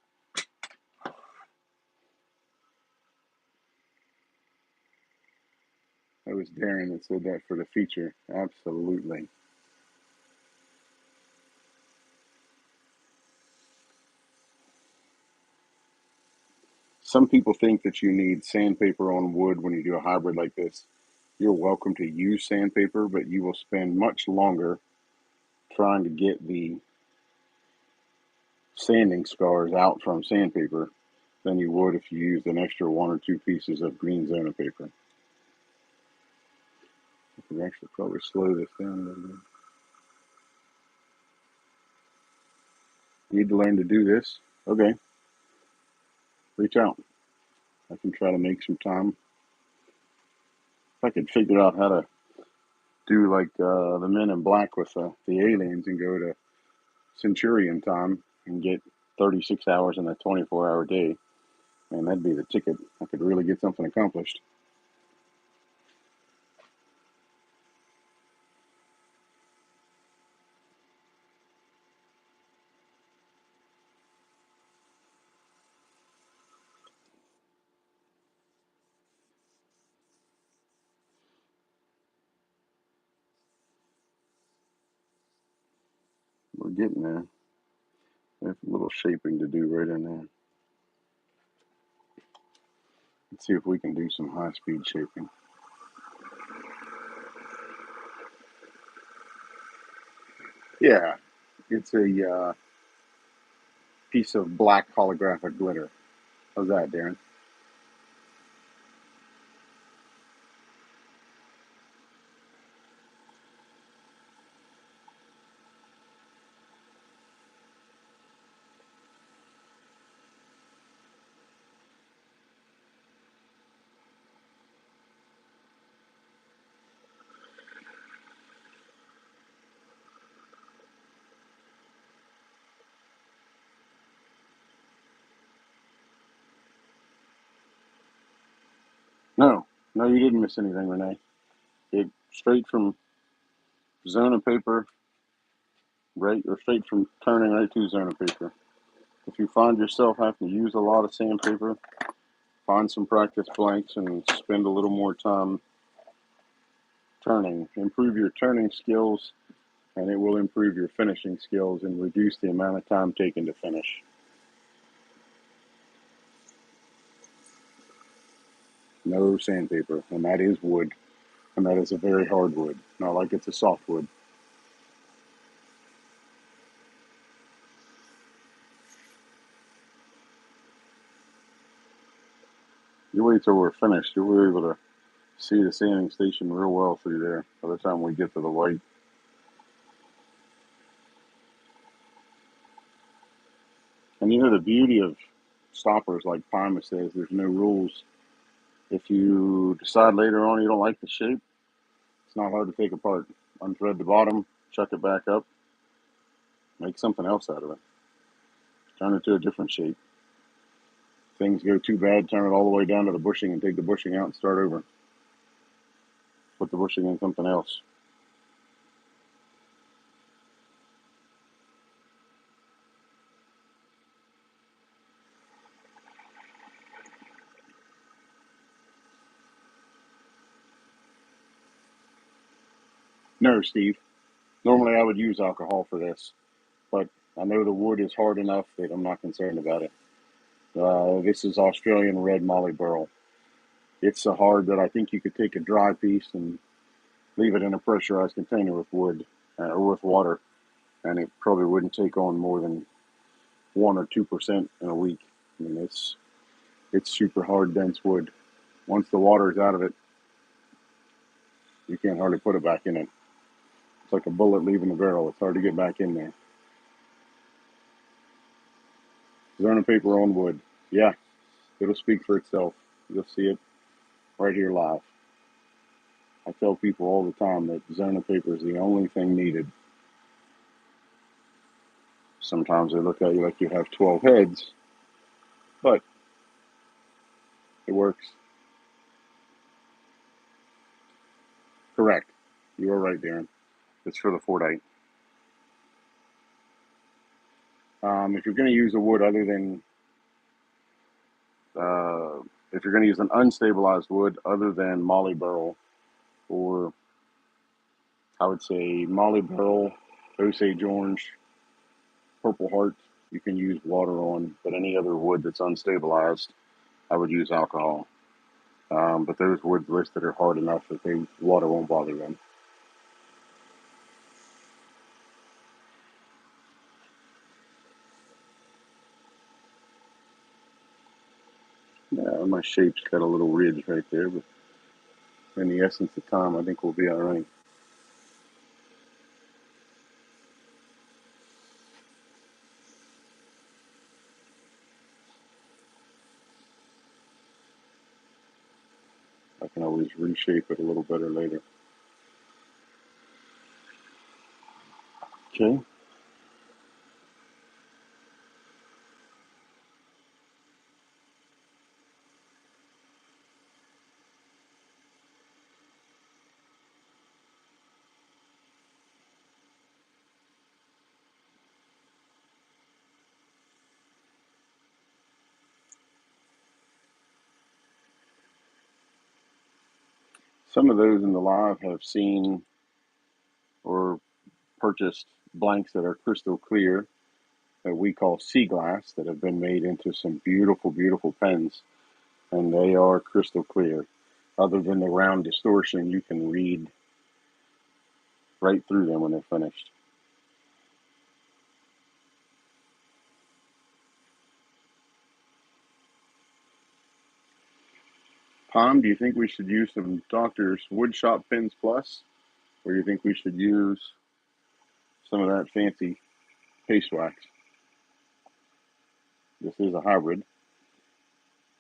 That was Darren that said that for the feature. Absolutely. Some people think that you need sandpaper on wood when you do a hybrid like this. You're welcome to use sandpaper, but you will spend much longer trying to get the sanding scars out from sandpaper than you would if you used an extra one or two pieces of green zona paper. I could actually probably slow this down a little bit. Need to learn to do this? Okay, reach out. I can try to make some time. If I could figure out how to do like the Men in Black with the aliens and go to Centurion time and get 36 hours in a 24-hour day, man, that'd be the ticket. I could really get something accomplished. We're getting there. There's a little shaping to do right in there. Let's see if we can do some high-speed shaping. Yeah, it's a piece of black holographic glitter. How's that, Darren? No, no, you didn't miss anything, Renee. It straight from zona paper, right, or straight from turning right to zona paper. If you find yourself having to use a lot of sandpaper, find some practice blanks and spend a little more time turning. Improve your turning skills, and it will improve your finishing skills and reduce the amount of time taken to finish. No sandpaper, and that is wood, and that is a very hard wood, not like it's a soft wood. You wait till we're finished, you'll be able to see the sanding station real well through there by the time we get to the white. And you know, the beauty of stoppers, like Pima says, there's no rules. If you decide later on you don't like the shape, it's not hard to take apart. Unthread the bottom, chuck it back up, make something else out of it. Turn it to a different shape. Things go too bad, turn it all the way down to the bushing and take the bushing out and start over. Put the bushing in something else. No, Steve. Normally I would use alcohol for this, but I know the wood is hard enough that I'm not concerned about it. This is Australian red molly burl. It's so hard that I think you could take a dry piece and leave it in a pressurized container with wood or with water, and it probably wouldn't take on more than 1 or 2% in a week. I mean, it's super hard, dense wood. Once the water is out of it, you can't hardly put it back in it. It's like a bullet leaving the barrel. It's hard to get back in there. Zona paper on wood. Yeah, It'll speak for itself. You'll see it right here live. I tell people all the time that Zona paper is the only thing needed. Sometimes they look at you like you have 12 heads, but it works. Correct. You are right, Darren. It's for the Fordite. If you're going to use a wood other than, if you're going to use an unstabilized wood other than Molly Burl, or I would say Molly Burl, Osage Orange, Purple Heart, you can use water on, but any other wood that's unstabilized, I would use alcohol. But those woods listed are hard enough that water won't bother them. Yeah, my shape's got a little ridge right there, but in the essence of time, I think we'll be all right. I can always reshape it a little better later. Okay. Some of those in the live have seen or purchased blanks that are crystal clear that we call sea glass that have been made into some beautiful, beautiful pens, and they are crystal clear. Other than the round distortion, you can read right through them when they're finished. Tom, do you think we should use some Doctor's Woodshop Pens Plus, or do you think we should use some of that fancy paste wax? This is a hybrid.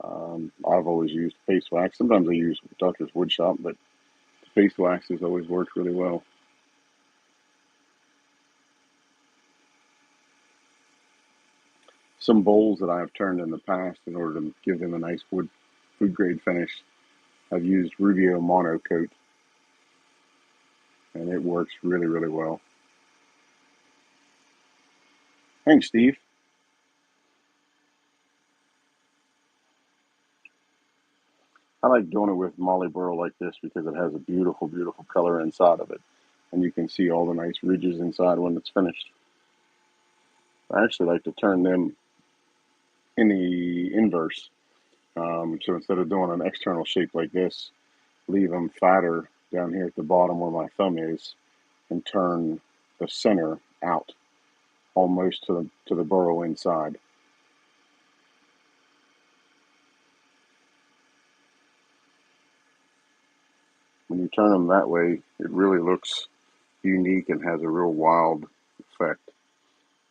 I've always used paste wax. Sometimes I use Doctor's Woodshop, but the paste wax has always worked really well. Some bowls that I've turned in the past in order to give them a nice food grade finish, I've used Rubio Monocoat, and it works really, really well. Thanks, Steve. I like doing it with Molly Burl like this because it has a beautiful, beautiful color inside of it. And you can see all the nice ridges inside when it's finished. I actually like to turn them in the inverse. So instead of doing an external shape like this, leave them fatter down here at the bottom where my thumb is and turn the center out almost to the burrow inside. When you turn them that way, it really looks unique and has a real wild effect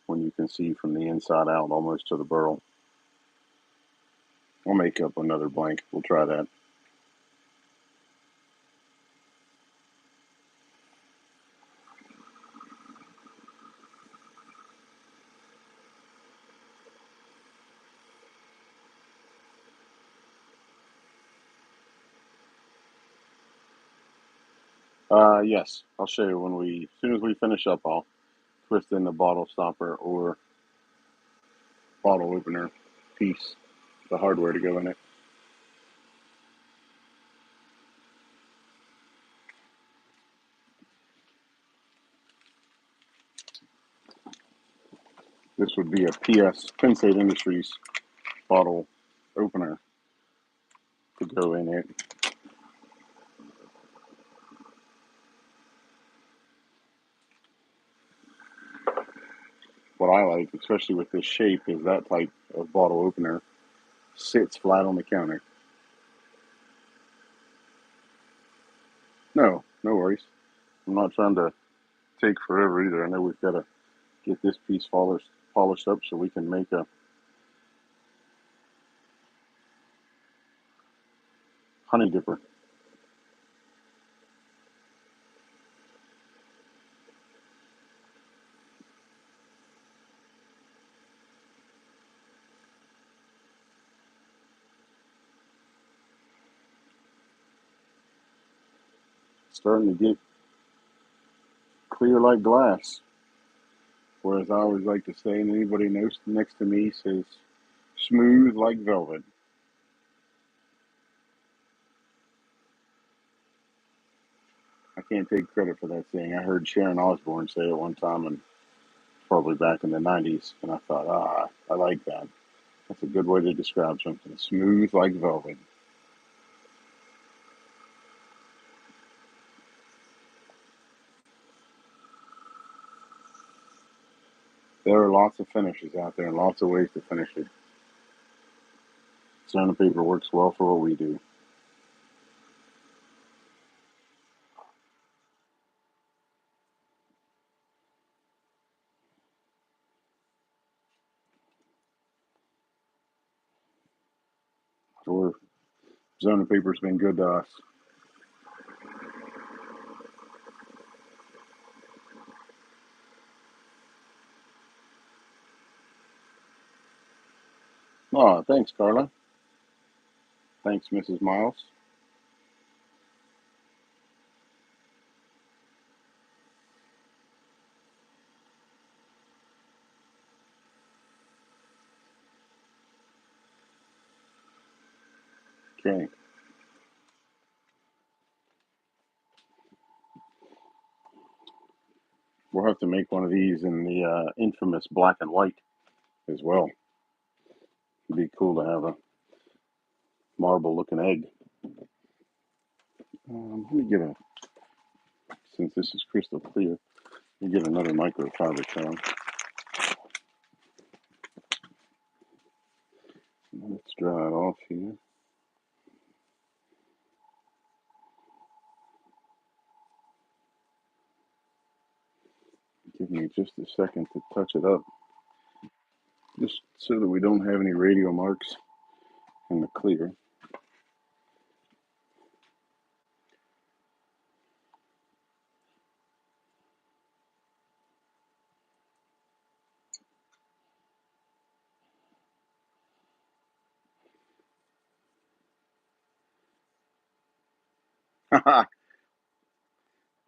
when you can see from the inside out almost to the burrow. I'll make up another blank. We'll try that. Yes, I'll show you as soon as we finish up, I'll twist in the bottle stopper or bottle opener piece, the hardware to go in it. This would be a PS Penn State Industries bottle opener to go in it. What I like, especially with this shape, is that type of bottle opener sits flat on the counter. No, no worries. I'm not trying to take forever either. I know we've got to get this piece polished up so we can make Honey dipper. Starting to get clear like glass. Whereas I always like to say, and anybody knows next to me says, smooth like velvet. I can't take credit for that saying. I heard Sharon Osbourne say it one time, and probably back in the 90s, and I thought, I like that. That's a good way to describe something. Smooth like velvet. There are lots of finishes out there and lots of ways to finish it. Sandpaper works well for what we do. Or Paper's been good to us. Oh, thanks, Carla. Thanks, Mrs. Miles. Okay. We'll have to make one of these in the infamous black and white as well. It'd be cool to have a marble looking egg. Let me get since this is crystal clear, let me get another microfiber towel. Let's dry it off here. Give me just a second to touch it up, just so that we don't have any radial marks in the clear.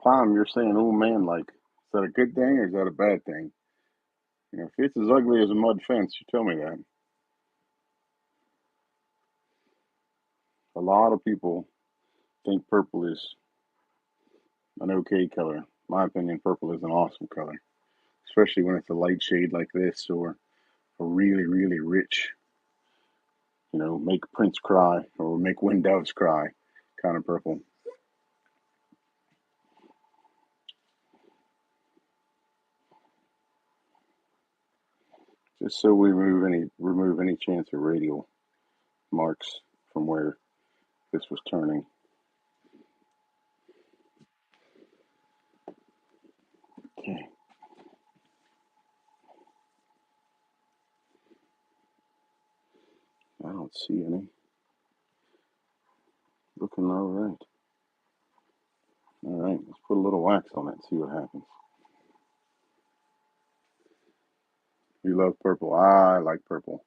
Palm, you're saying old man like. Is that a good thing or is that a bad thing? You know, if it's as ugly as a mud fence, you tell me that. A lot of people think purple is an okay color. In my opinion, purple is an awesome color, especially when it's a light shade like this or a really, really rich, make Prince cry or make wind doves cry kind of purple. Just so we remove any chance of radial marks from where this was turning. Okay. I don't see any. Looking all right. All right, let's put a little wax on it and see what happens. You love purple. I like purple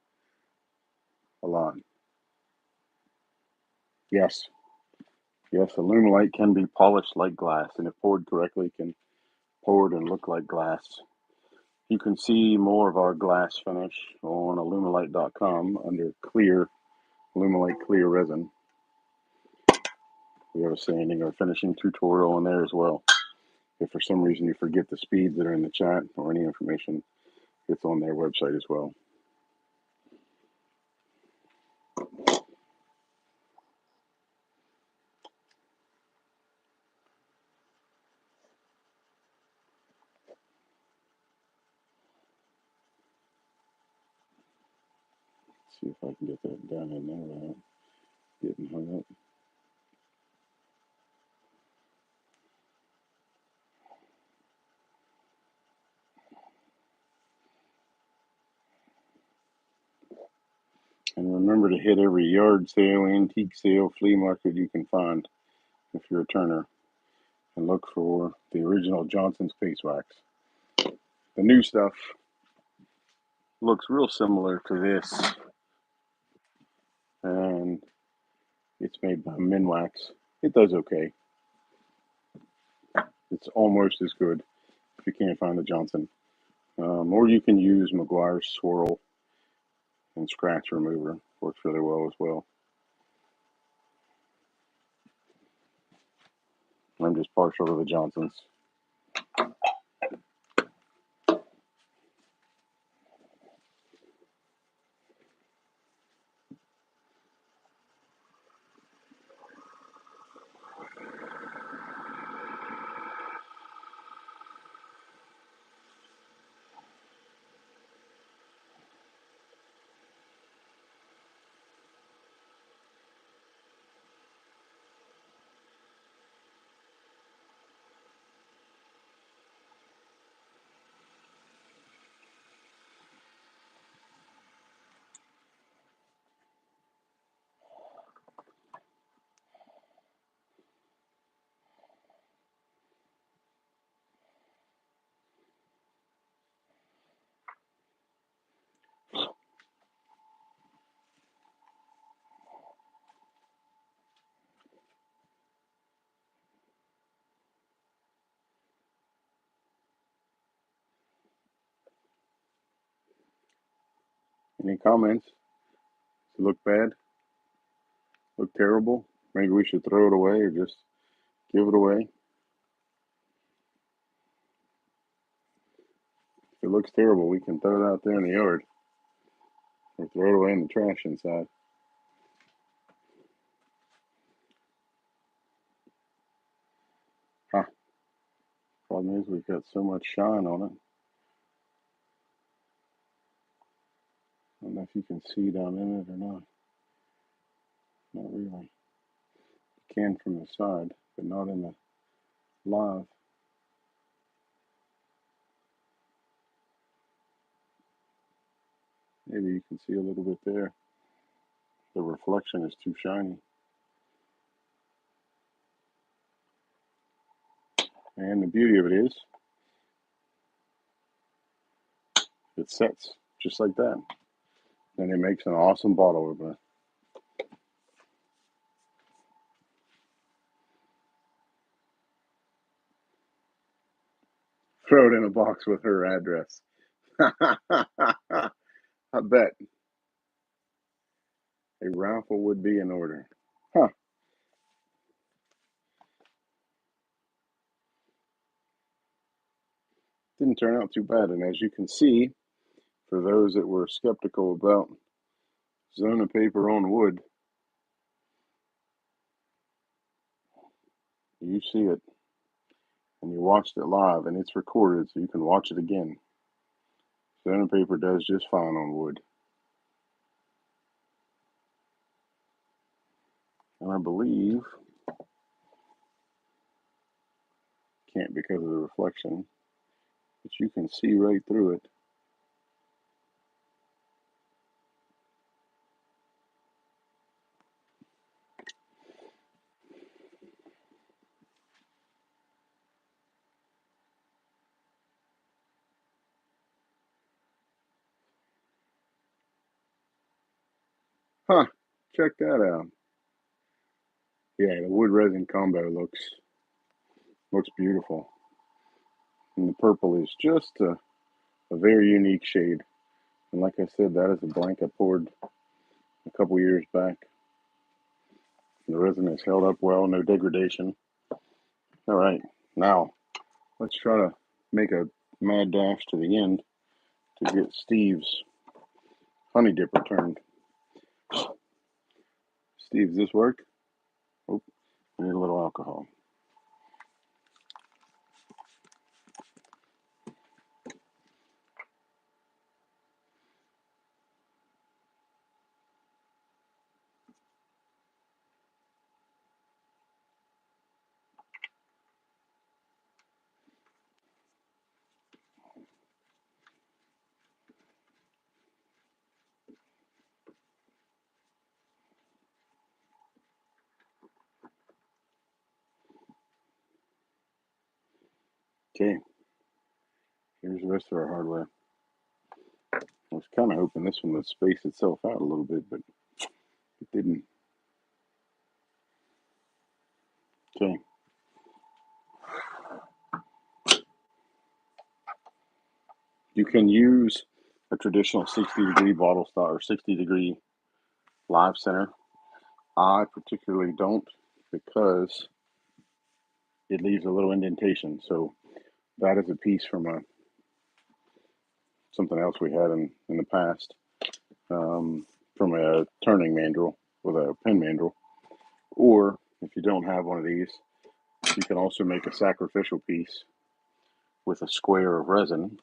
a lot. Yes. Yes, Alumilite can be polished like glass, and if poured correctly, can pour and look like glass. You can see more of our glass finish on alumilite.com under clear, Alumilite Clear resin. We have a sanding or finishing tutorial on there as well. If for some reason you forget the speeds that are in the chat or any information, it's on their website as well. Let's see if I can get that down in there without getting hung up. And remember to hit every yard sale, antique sale, flea market you can find if you're a turner. And look for the original Johnson's Paste Wax. The new stuff looks real similar to this, and it's made by Minwax. It does okay. It's almost as good if you can't find the Johnson. Or you can use McGuire's Swirl and Scratch Remover. Works really well as well. I'm just partial to the Johnsons. Any comments? Does it look bad? Look terrible? Maybe we should throw it away or just give it away? If it looks terrible, we can throw it out there in the yard or throw it away in the trash inside. Huh. Problem is, we've got so much shine on it. I don't know if you can see down in it or not. Not really. You can from the side, but not in the live. Maybe you can see a little bit there. The reflection is too shiny. And the beauty of it is, it sets just like that. And it makes an awesome bottle opener. Throw it in a box with her address. I bet a raffle would be in order. Huh. Didn't turn out too bad. And as you can see, for those that were skeptical about Zona paper on wood, you see it and you watched it live and it's recorded so you can watch it again. Zona paper does just fine on wood. And I believe, can't because of the reflection, but you can see right through it. Huh, check that out. Yeah, the wood resin combo looks beautiful. And the purple is just a very unique shade. And like I said, that is a blank I poured a couple years back. The resin has held up well, no degradation. All right, now let's try to make a mad dash to the end to get Steve's honey dip returned. Steve, does this work? Oh, I need a little alcohol. Okay, here's the rest of our hardware. I was kind of hoping this one would space itself out a little bit, but it didn't. Okay. You can use a traditional 60-degree bottle stop or 60-degree live center. I particularly don't because it leaves a little indentation. So that is a piece from something else we had in the past, from a turning mandrel with a pen mandrel. Or if you don't have one of these, you can also make a sacrificial piece with a square of resin.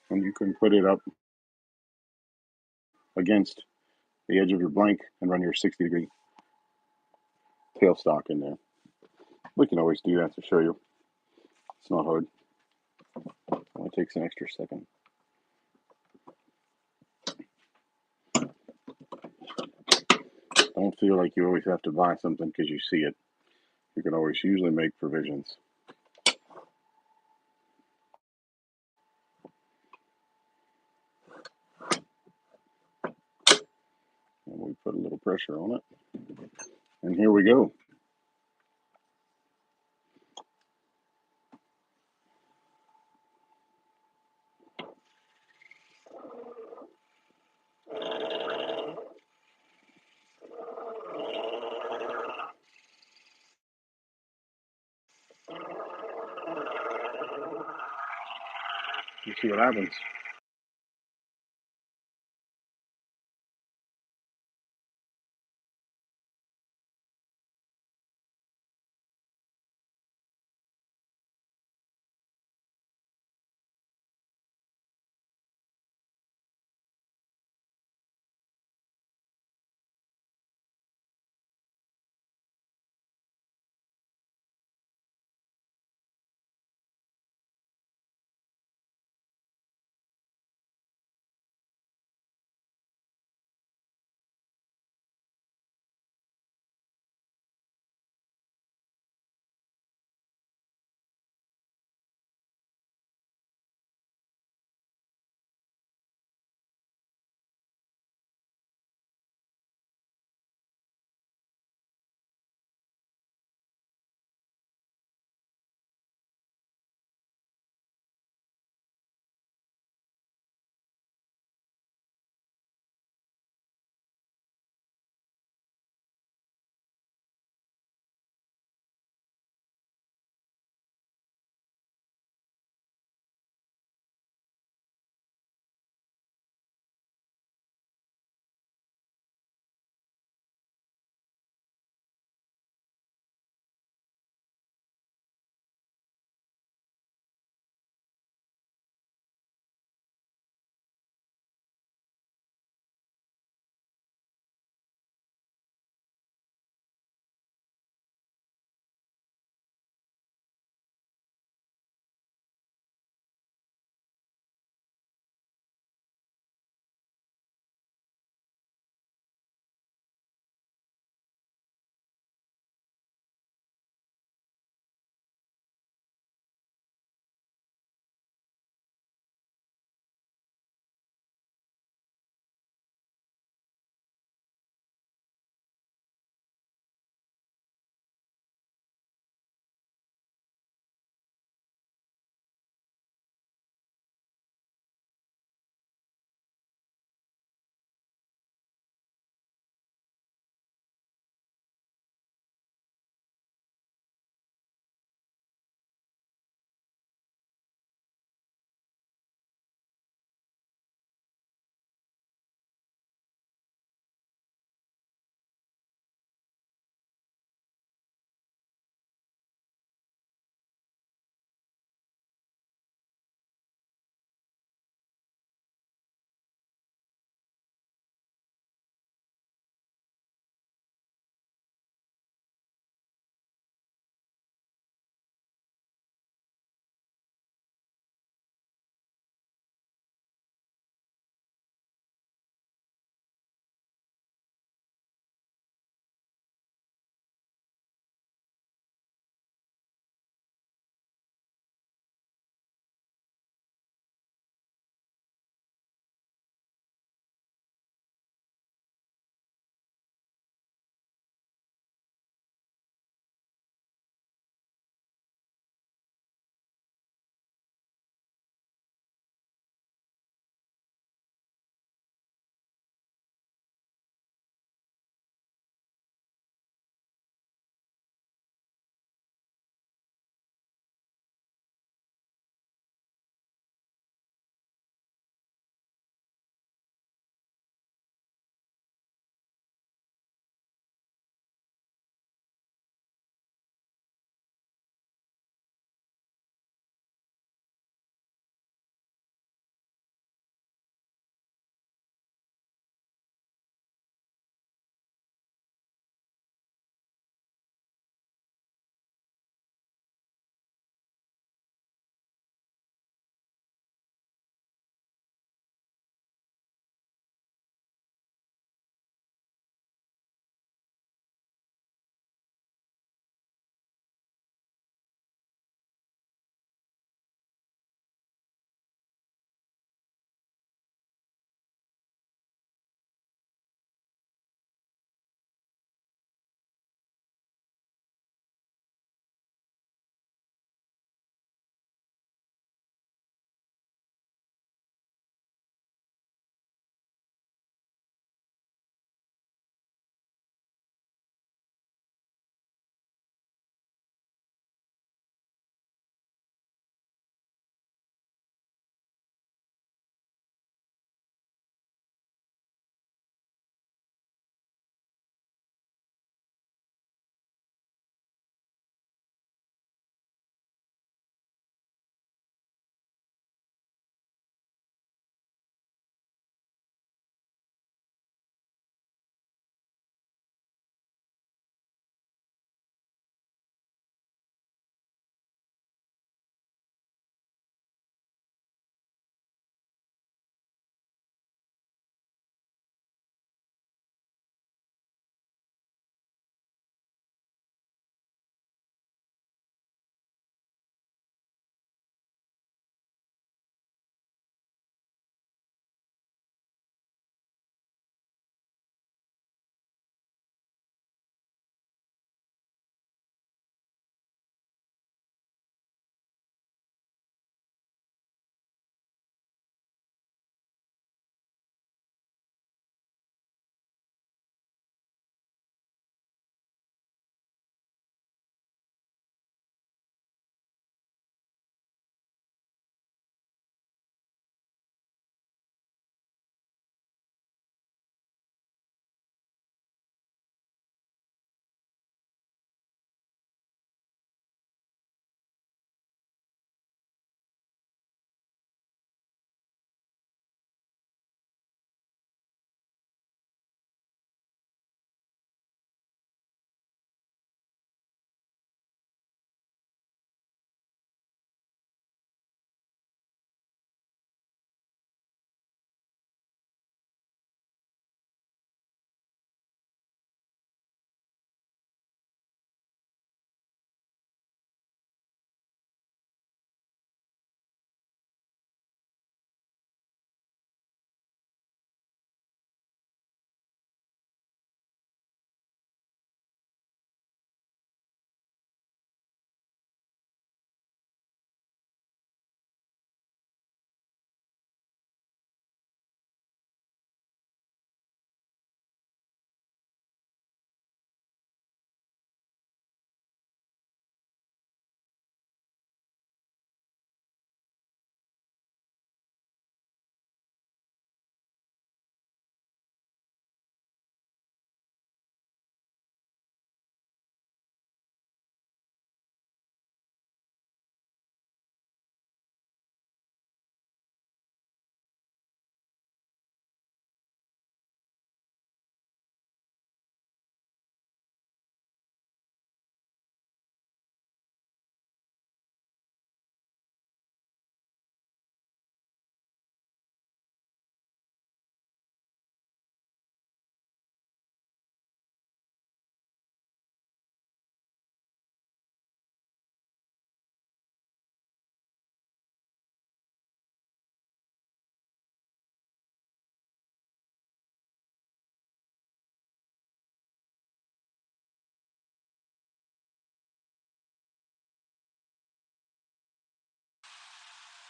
And you can put it up against the edge of your blank and run your 60-degree tailstock in there. We can always do that to show you. It's not hard. It only takes an extra second. Don't feel like you always have to buy something because you see it. You can always usually make provisions. And we put a little pressure on it. And here we go. You see what happens.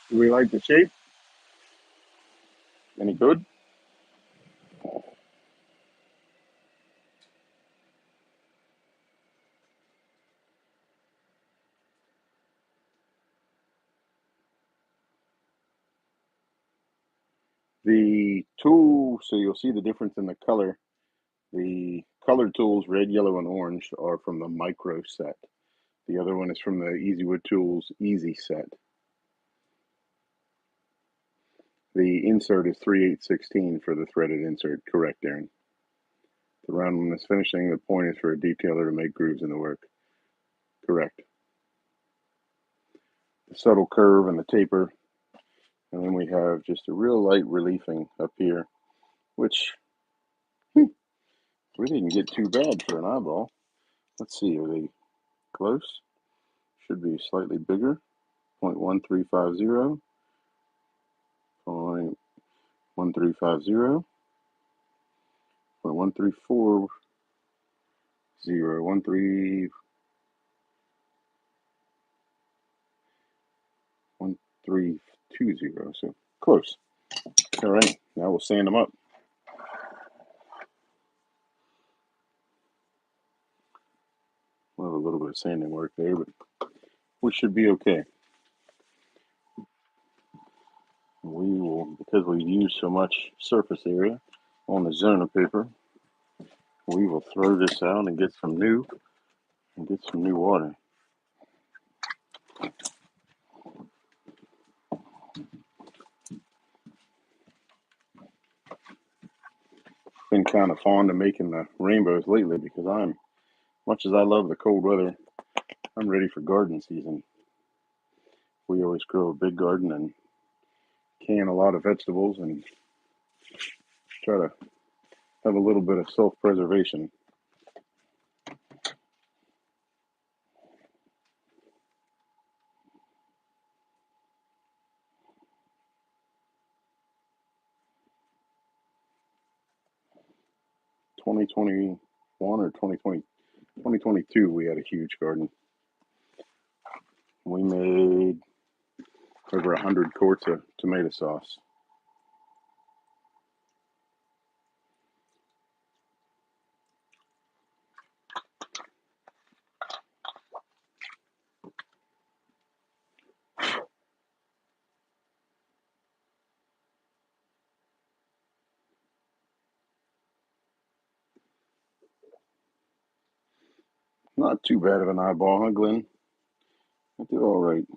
Do we like the shape? Any good? The tool, so you'll see the difference in the color. The colored tools, red, yellow, and orange, are from the micro set. The other one is from the Easywood Tools Easy set. The insert is 3/8 for the threaded insert. Correct, Aaron. The round one is finishing. The point is for a detailer to make grooves in the work. Correct. The subtle curve and the taper. And then we have just a real light reliefing up here, which we didn't get too bad for an eyeball. Let's see, are they close? Should be slightly bigger. 0.1350, 0.1350, 0.1340, 1320. So close. All right, now we'll sand them up. We'll have a little bit of sanding work there, but we should be okay. We will, because we've used so much surface area on the zona paper, we will throw this out and get some new water. Been kind of fond of making the rainbows lately because much as I love the cold weather, I'm ready for garden season. We always grow a big garden and can a lot of vegetables and try to have a little bit of self-preservation. (2021) or 2022, we had a huge garden. We made over 100 quarts of tomato sauce. Not too bad of an eyeball, huh, Glenn? I do all right.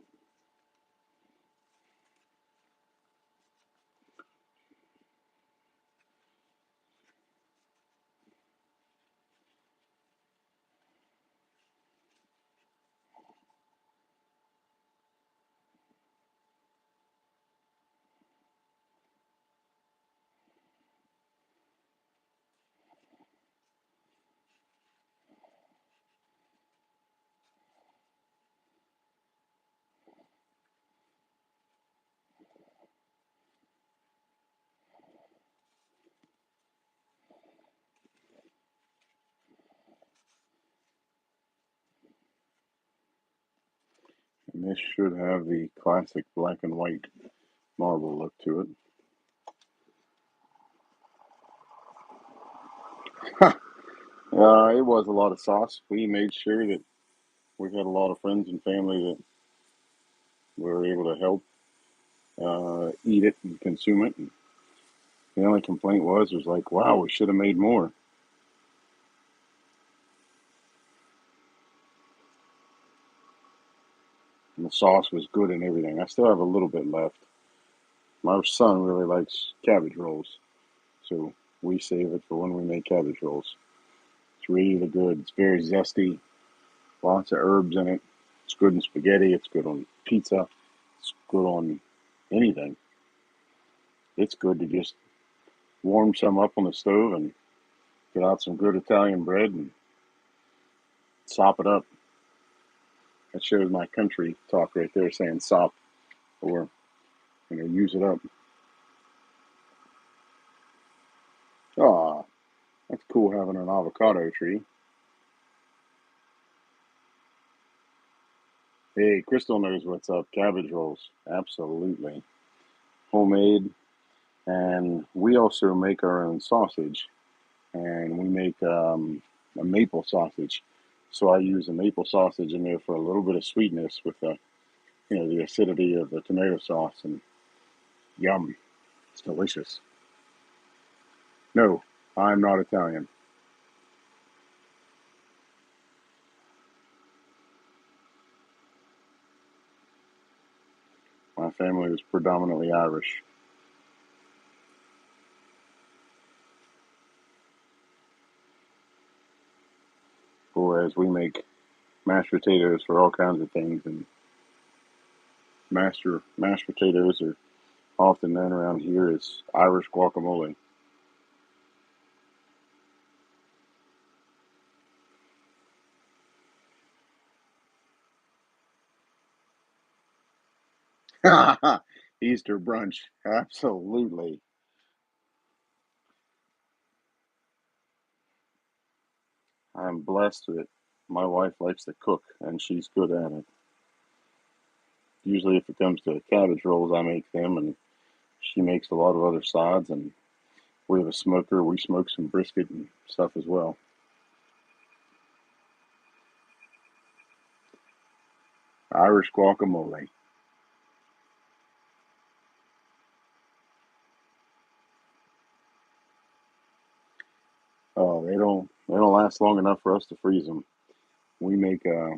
And this should have the classic black and white marble look to it. It was a lot of sauce. We made sure that we had a lot of friends and family that were able to help eat it and consume it. And the only complaint was like, wow, we should have made more. And the sauce was good and everything. I still have a little bit left. My son really likes cabbage rolls, so we save it for when we make cabbage rolls. It's really good. It's very zesty, lots of herbs in it. It's good in spaghetti. It's good on pizza. It's good on anything. It's good to just warm some up on the stove and get out some good Italian bread and sop it up. That shows my country talk right there, saying sop, or use it up. Ah, that's cool having an avocado tree. Hey, Crystal knows what's up. Cabbage rolls, absolutely homemade, and we also make our own sausage, and we make a maple sausage. So I use a maple sausage in there for a little bit of sweetness with the the acidity of the tomato sauce, and yum, it's delicious. No, I'm not Italian. My family is predominantly Irish, whereas we make mashed potatoes for all kinds of things, and mashed potatoes are often known around here as Irish guacamole. Easter brunch, absolutely. I'm blessed that my wife likes to cook and she's good at it. Usually, if it comes to cabbage rolls, I make them, and she makes a lot of other sides. And we have a smoker; we smoke some brisket and stuff as well. Irish guacamole. Oh, they don't last long enough for us to freeze them. We make a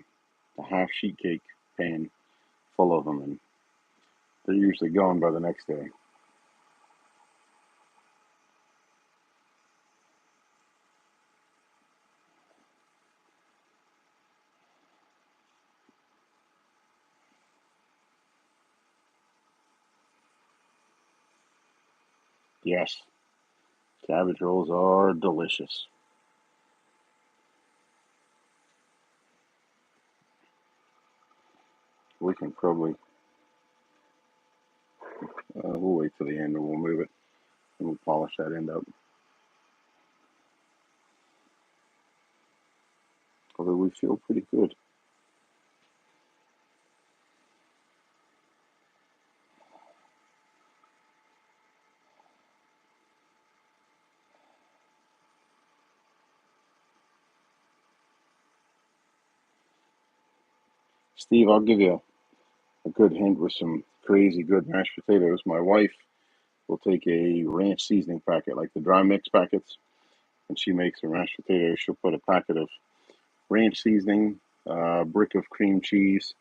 half sheet cake pan full of them, and they're usually gone by the next day. Yes, cabbage rolls are delicious. We can probably we'll wait till the end and we'll move it and we'll polish that end up. Although we feel pretty good. Steve, I'll give you a good hint with some crazy good mashed potatoes. My wife will take a ranch seasoning packet, like the dry mix packets, and she makes her mashed potatoes. She'll put a packet of ranch seasoning, a brick of cream cheese,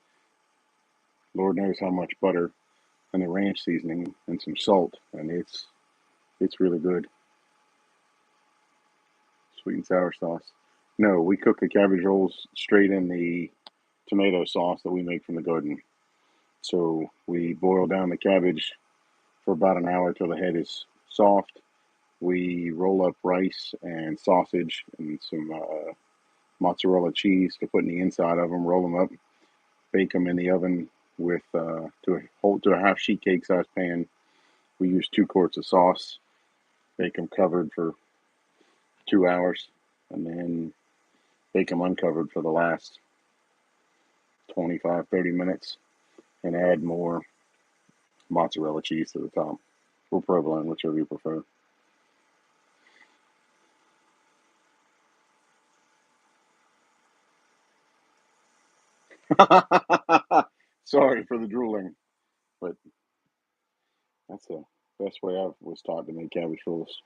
Lord knows how much butter, and the ranch seasoning and some salt, and it's really good. Sweet and sour sauce. No, we cook the cabbage rolls straight in the tomato sauce that we make from the garden. So we boil down the cabbage for about an hour till the head is soft. We roll up rice and sausage and some mozzarella cheese to put in the inside of them. Roll them up, bake them in the oven with to a half sheet cake size pan. We use 2 quarts of sauce. Bake them covered for 2 hours, and then bake them uncovered for the last 25-30 minutes, and add more mozzarella cheese to the top, or provolone, whichever you prefer. Sorry for the drooling, but that's the best way I was taught to make cabbage rolls.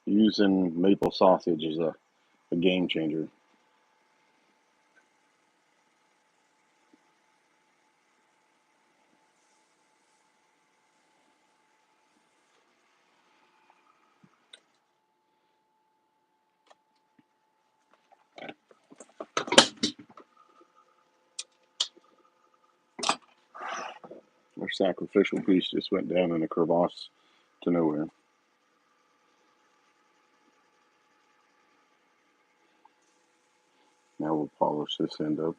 Using maple sausage is a game changer. Our sacrificial piece just went down in a crevasse to nowhere. Now we'll polish this end up.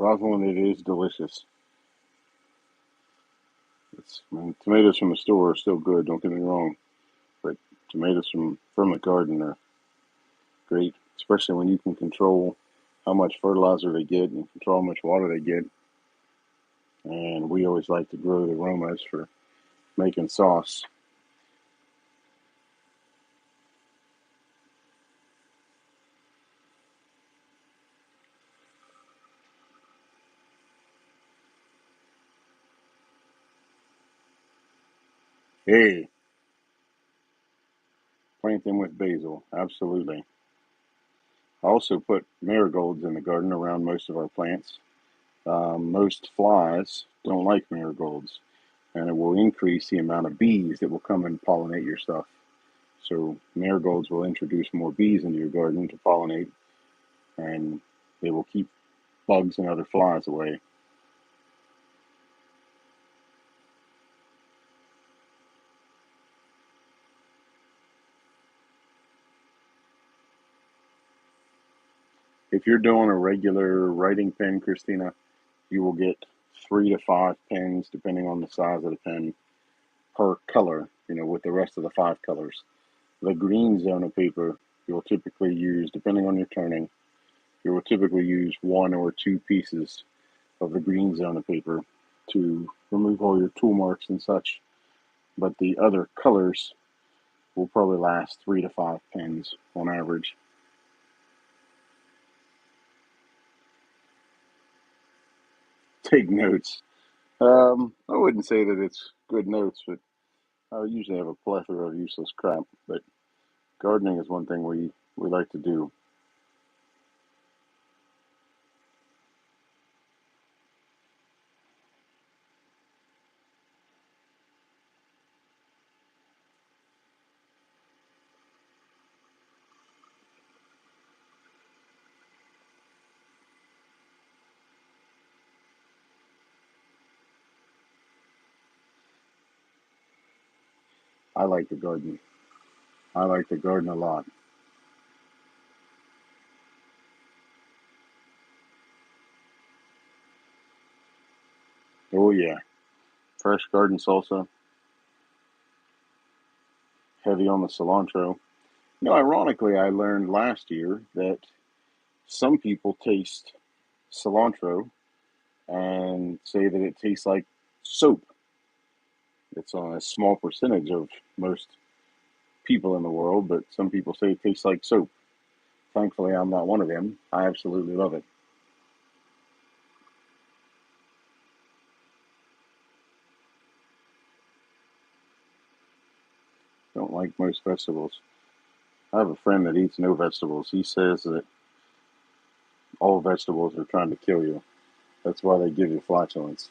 Rosalind, it is delicious. I mean, tomatoes from the store are still good, don't get me wrong, but tomatoes from the garden are great, especially when you can control how much fertilizer they get and control how much water they get. And we always like to grow the aromas for making sauce. Hey, plant them with basil, absolutely. I also put marigolds in the garden around most of our plants. Most flies don't like marigolds, and it will increase the amount of bees that will come and pollinate your stuff. So marigolds will introduce more bees into your garden to pollinate, and they will keep bugs and other flies away. If you're doing a regular writing pen, Christina, you will get 3 to 5 pens, depending on the size of the pen, per color, with the rest of the 5 colors. The green zone of paper, you'll typically use, depending on your turning, you will typically use 1 or 2 pieces of the green zone of paper to remove all your tool marks and such. But the other colors will probably last 3 to 5 pens on average. Take notes. I wouldn't say that it's good notes, but I usually have a plethora of useless crap. But gardening is one thing we like to do. I like to garden. I like to garden a lot. Oh yeah, fresh garden salsa, heavy on the cilantro. Ironically, I learned last year that some people taste cilantro and say that it tastes like soap. It's on a small percentage of most people in the world, but some people say it tastes like soap. Thankfully, I'm not one of them. I absolutely love it. Don't like most vegetables. I have a friend that eats no vegetables. He says that all vegetables are trying to kill you. That's why they give you flatulence.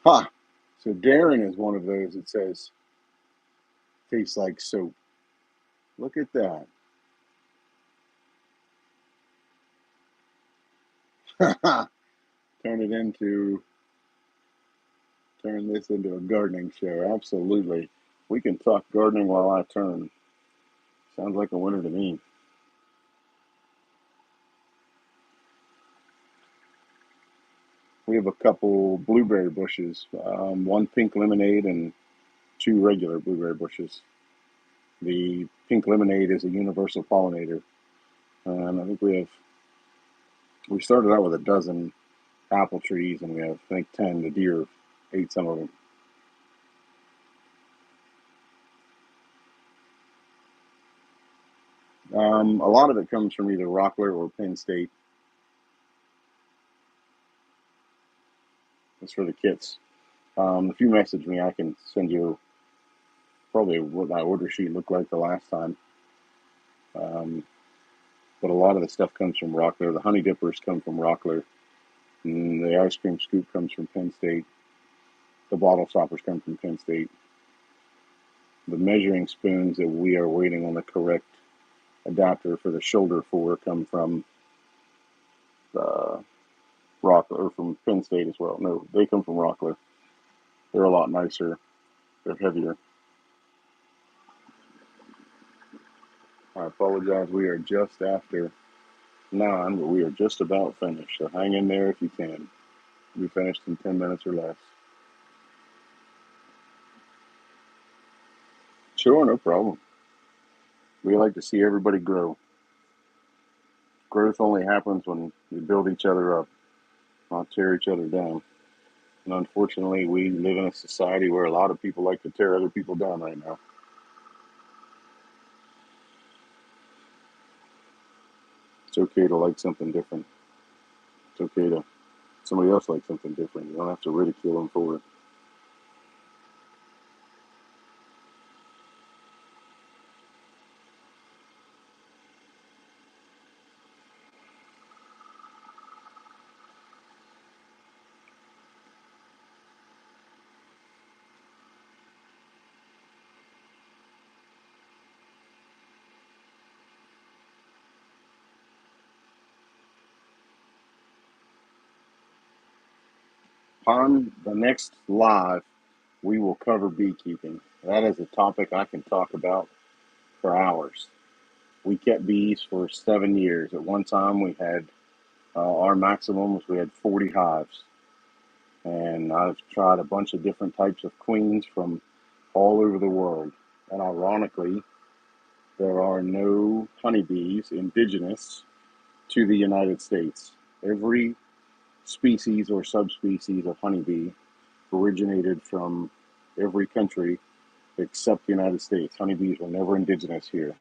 Ha! So Darren is one of those that says tastes like soap. Look at that. turn it into turn this into a gardening show. Absolutely. We can talk gardening while I turn. Sounds like a winner to me. We have a couple blueberry bushes, one pink lemonade and 2 regular blueberry bushes. The pink lemonade is a universal pollinator, and I think we started out with a dozen apple trees, and we have I think 10. The deer ate some of them. A lot of it comes from either Rockler or Penn State. It's for the kits. If you message me, I can send you probably what my order sheet looked like the last time. Um, but a lot of the stuff comes from Rockler. The honey dippers come from Rockler. And the ice cream scoop comes from Penn State. The bottle stoppers come from Penn State. The measuring spoons that we are waiting on the correct adapter for the shoulder for come from uh, Rockler, or from Penn State as well. No, they come from Rockler. They're a lot nicer. They're heavier. I apologize. We are just after 9, but we are just about finished. So hang in there if you can. We'll be finished in 10 minutes or less. Sure, no problem. We like to see everybody grow. Growth only happens when we build each other up, not tear each other down. And unfortunately, we live in a society where a lot of people like to tear other people down right now. It's okay to like something different. It's okay to somebody else like something different. You don't have to ridicule them for it. On the next live, we will cover beekeeping. That is a topic I can talk about for hours. We kept bees for 7 years. At one time, we had our maximum was we had 40 hives, and I've tried a bunch of different types of queens from all over the world. And ironically, there are no honeybees indigenous to the United States. Every species or subspecies of honeybee originated from every country except the United States. Honeybees were never indigenous here.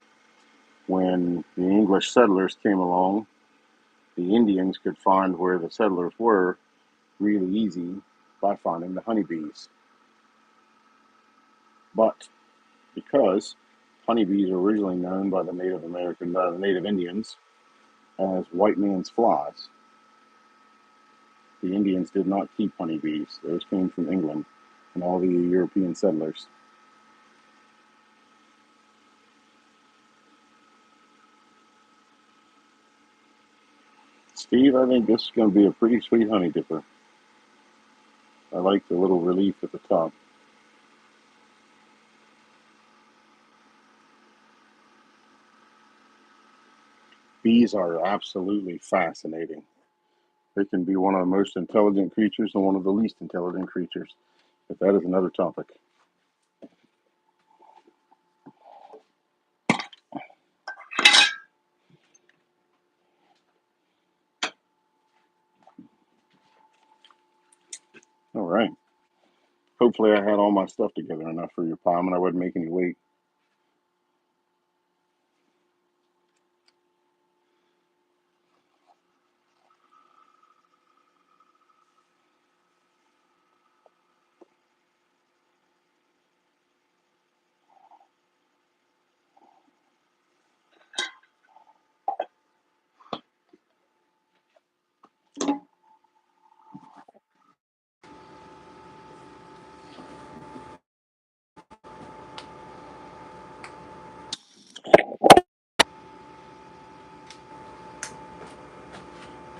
When the English settlers came along, the Indians could find where the settlers were really easy by finding the honeybees. But because honeybees were originally known by the Native Indians as white man's flies, the Indians did not keep honeybees. Those came from England and all the European settlers. Steve, I think this is going to be a pretty sweet honey dipper. I like the little relief at the top. Bees are absolutely fascinating. They can be one of the most intelligent creatures and one of the least intelligent creatures, but that is another topic. All right. Hopefully, I had all my stuff together enough for your palm and I wasn't making you wait.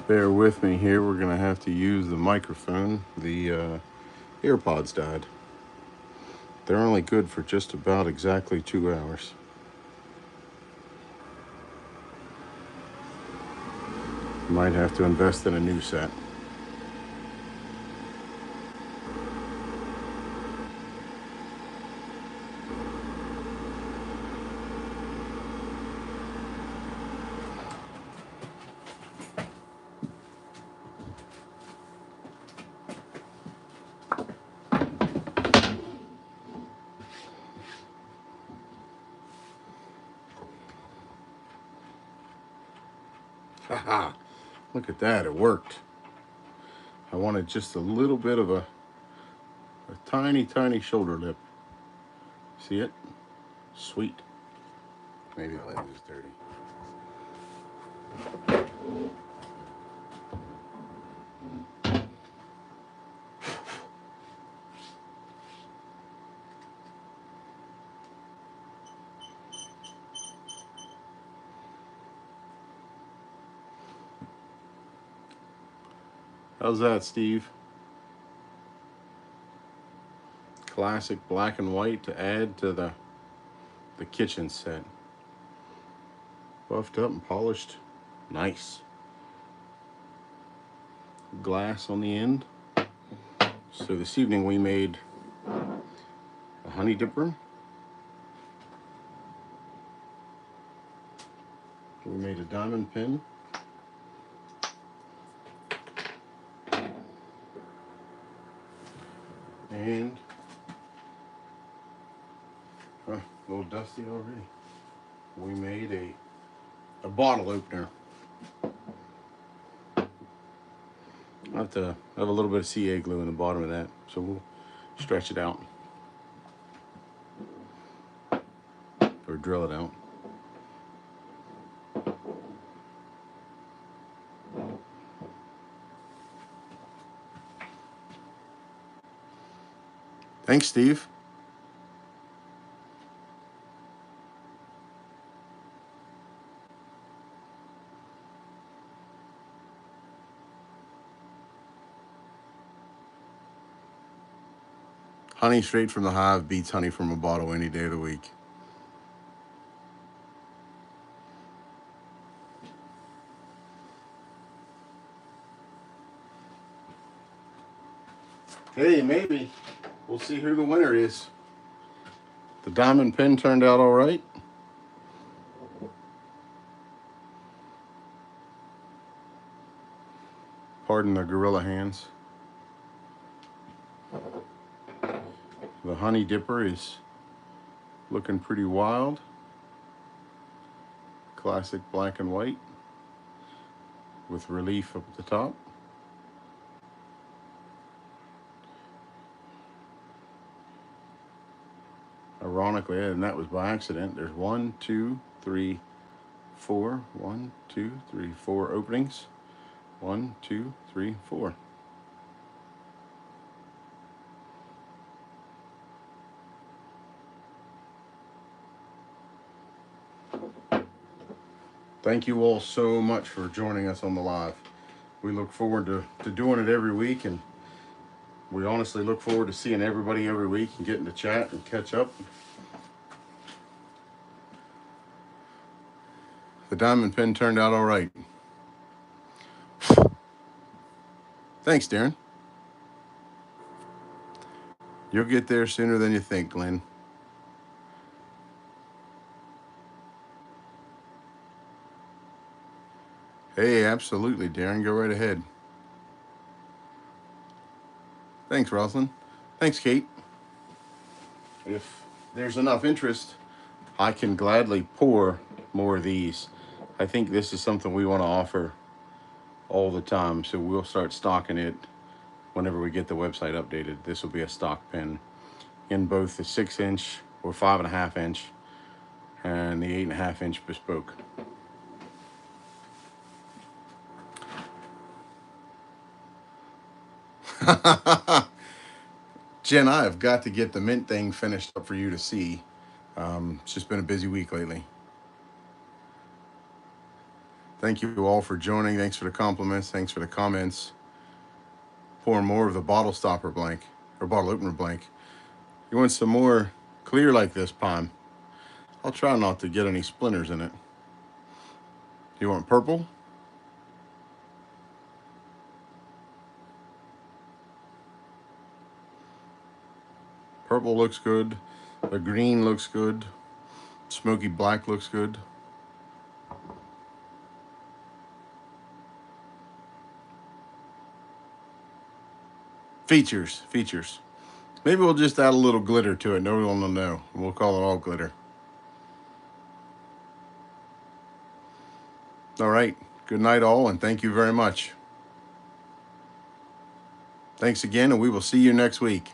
Bear with me here. We're going to have to use the microphone. The AirPods died. They're only good for just about exactly 2 hours. Might have to invest in a new set. Haha, look at that, it worked. I wanted just a little bit of a tiny, tiny shoulder lip. See it? Sweet. Maybe I'll let this dirty. How's that, Steve? Classic black and white to add to the kitchen set. buffed up and polished. Nice. Glass on the end. So this evening we made a honey dipper. We made a diamond pin. And a little dusty already. We made a bottle opener. I have to have a little bit of CA glue in the bottom of that, so we'll stretch it out or drill it out. Thanks, Steve. Honey straight from the hive beats honey from a bottle any day of the week. Hey, maybe. We'll see who the winner is. The diamond pin turned out all right. Pardon the gorilla hands. The honey dipper is looking pretty wild. Classic black and white with relief up at the top. Ironically, and that was by accident, there's 1, 2, 3, 4. 1, 2, 3, 4 openings. 1, 2, 3, 4. Thank you all so much for joining us on the live. We look forward to doing it every week, and we honestly look forward to seeing everybody every week and getting to chat and catch up. The diamond pin turned out all right. Thanks, Darren. You'll get there sooner than you think, Glenn. Hey, absolutely, Darren. Go right ahead. Thanks, Rosalind. Thanks, Kate. If there's enough interest, I can gladly pour more of these. I think this is something we want to offer all the time, so we'll start stocking it whenever we get the website updated. This will be a stock pin in both the 6-inch or 5.5-inch and the 8.5-inch bespoke. Jen, I have got to get the mint thing finished up for you to see. It's just been a busy week lately. Thank you all for joining. Thanks for the compliments. Thanks for the comments. Pour more of the bottle stopper blank, or bottle opener blank. You want some more clear like this, Pine? I'll try not to get any splinters in it. You want purple? Purple looks good. The green looks good. Smoky black looks good. Features. Maybe we'll just add a little glitter to it. No one will know. We'll call it all glitter. All right. Good night, all, and thank you very much. Thanks again, and we will see you next week.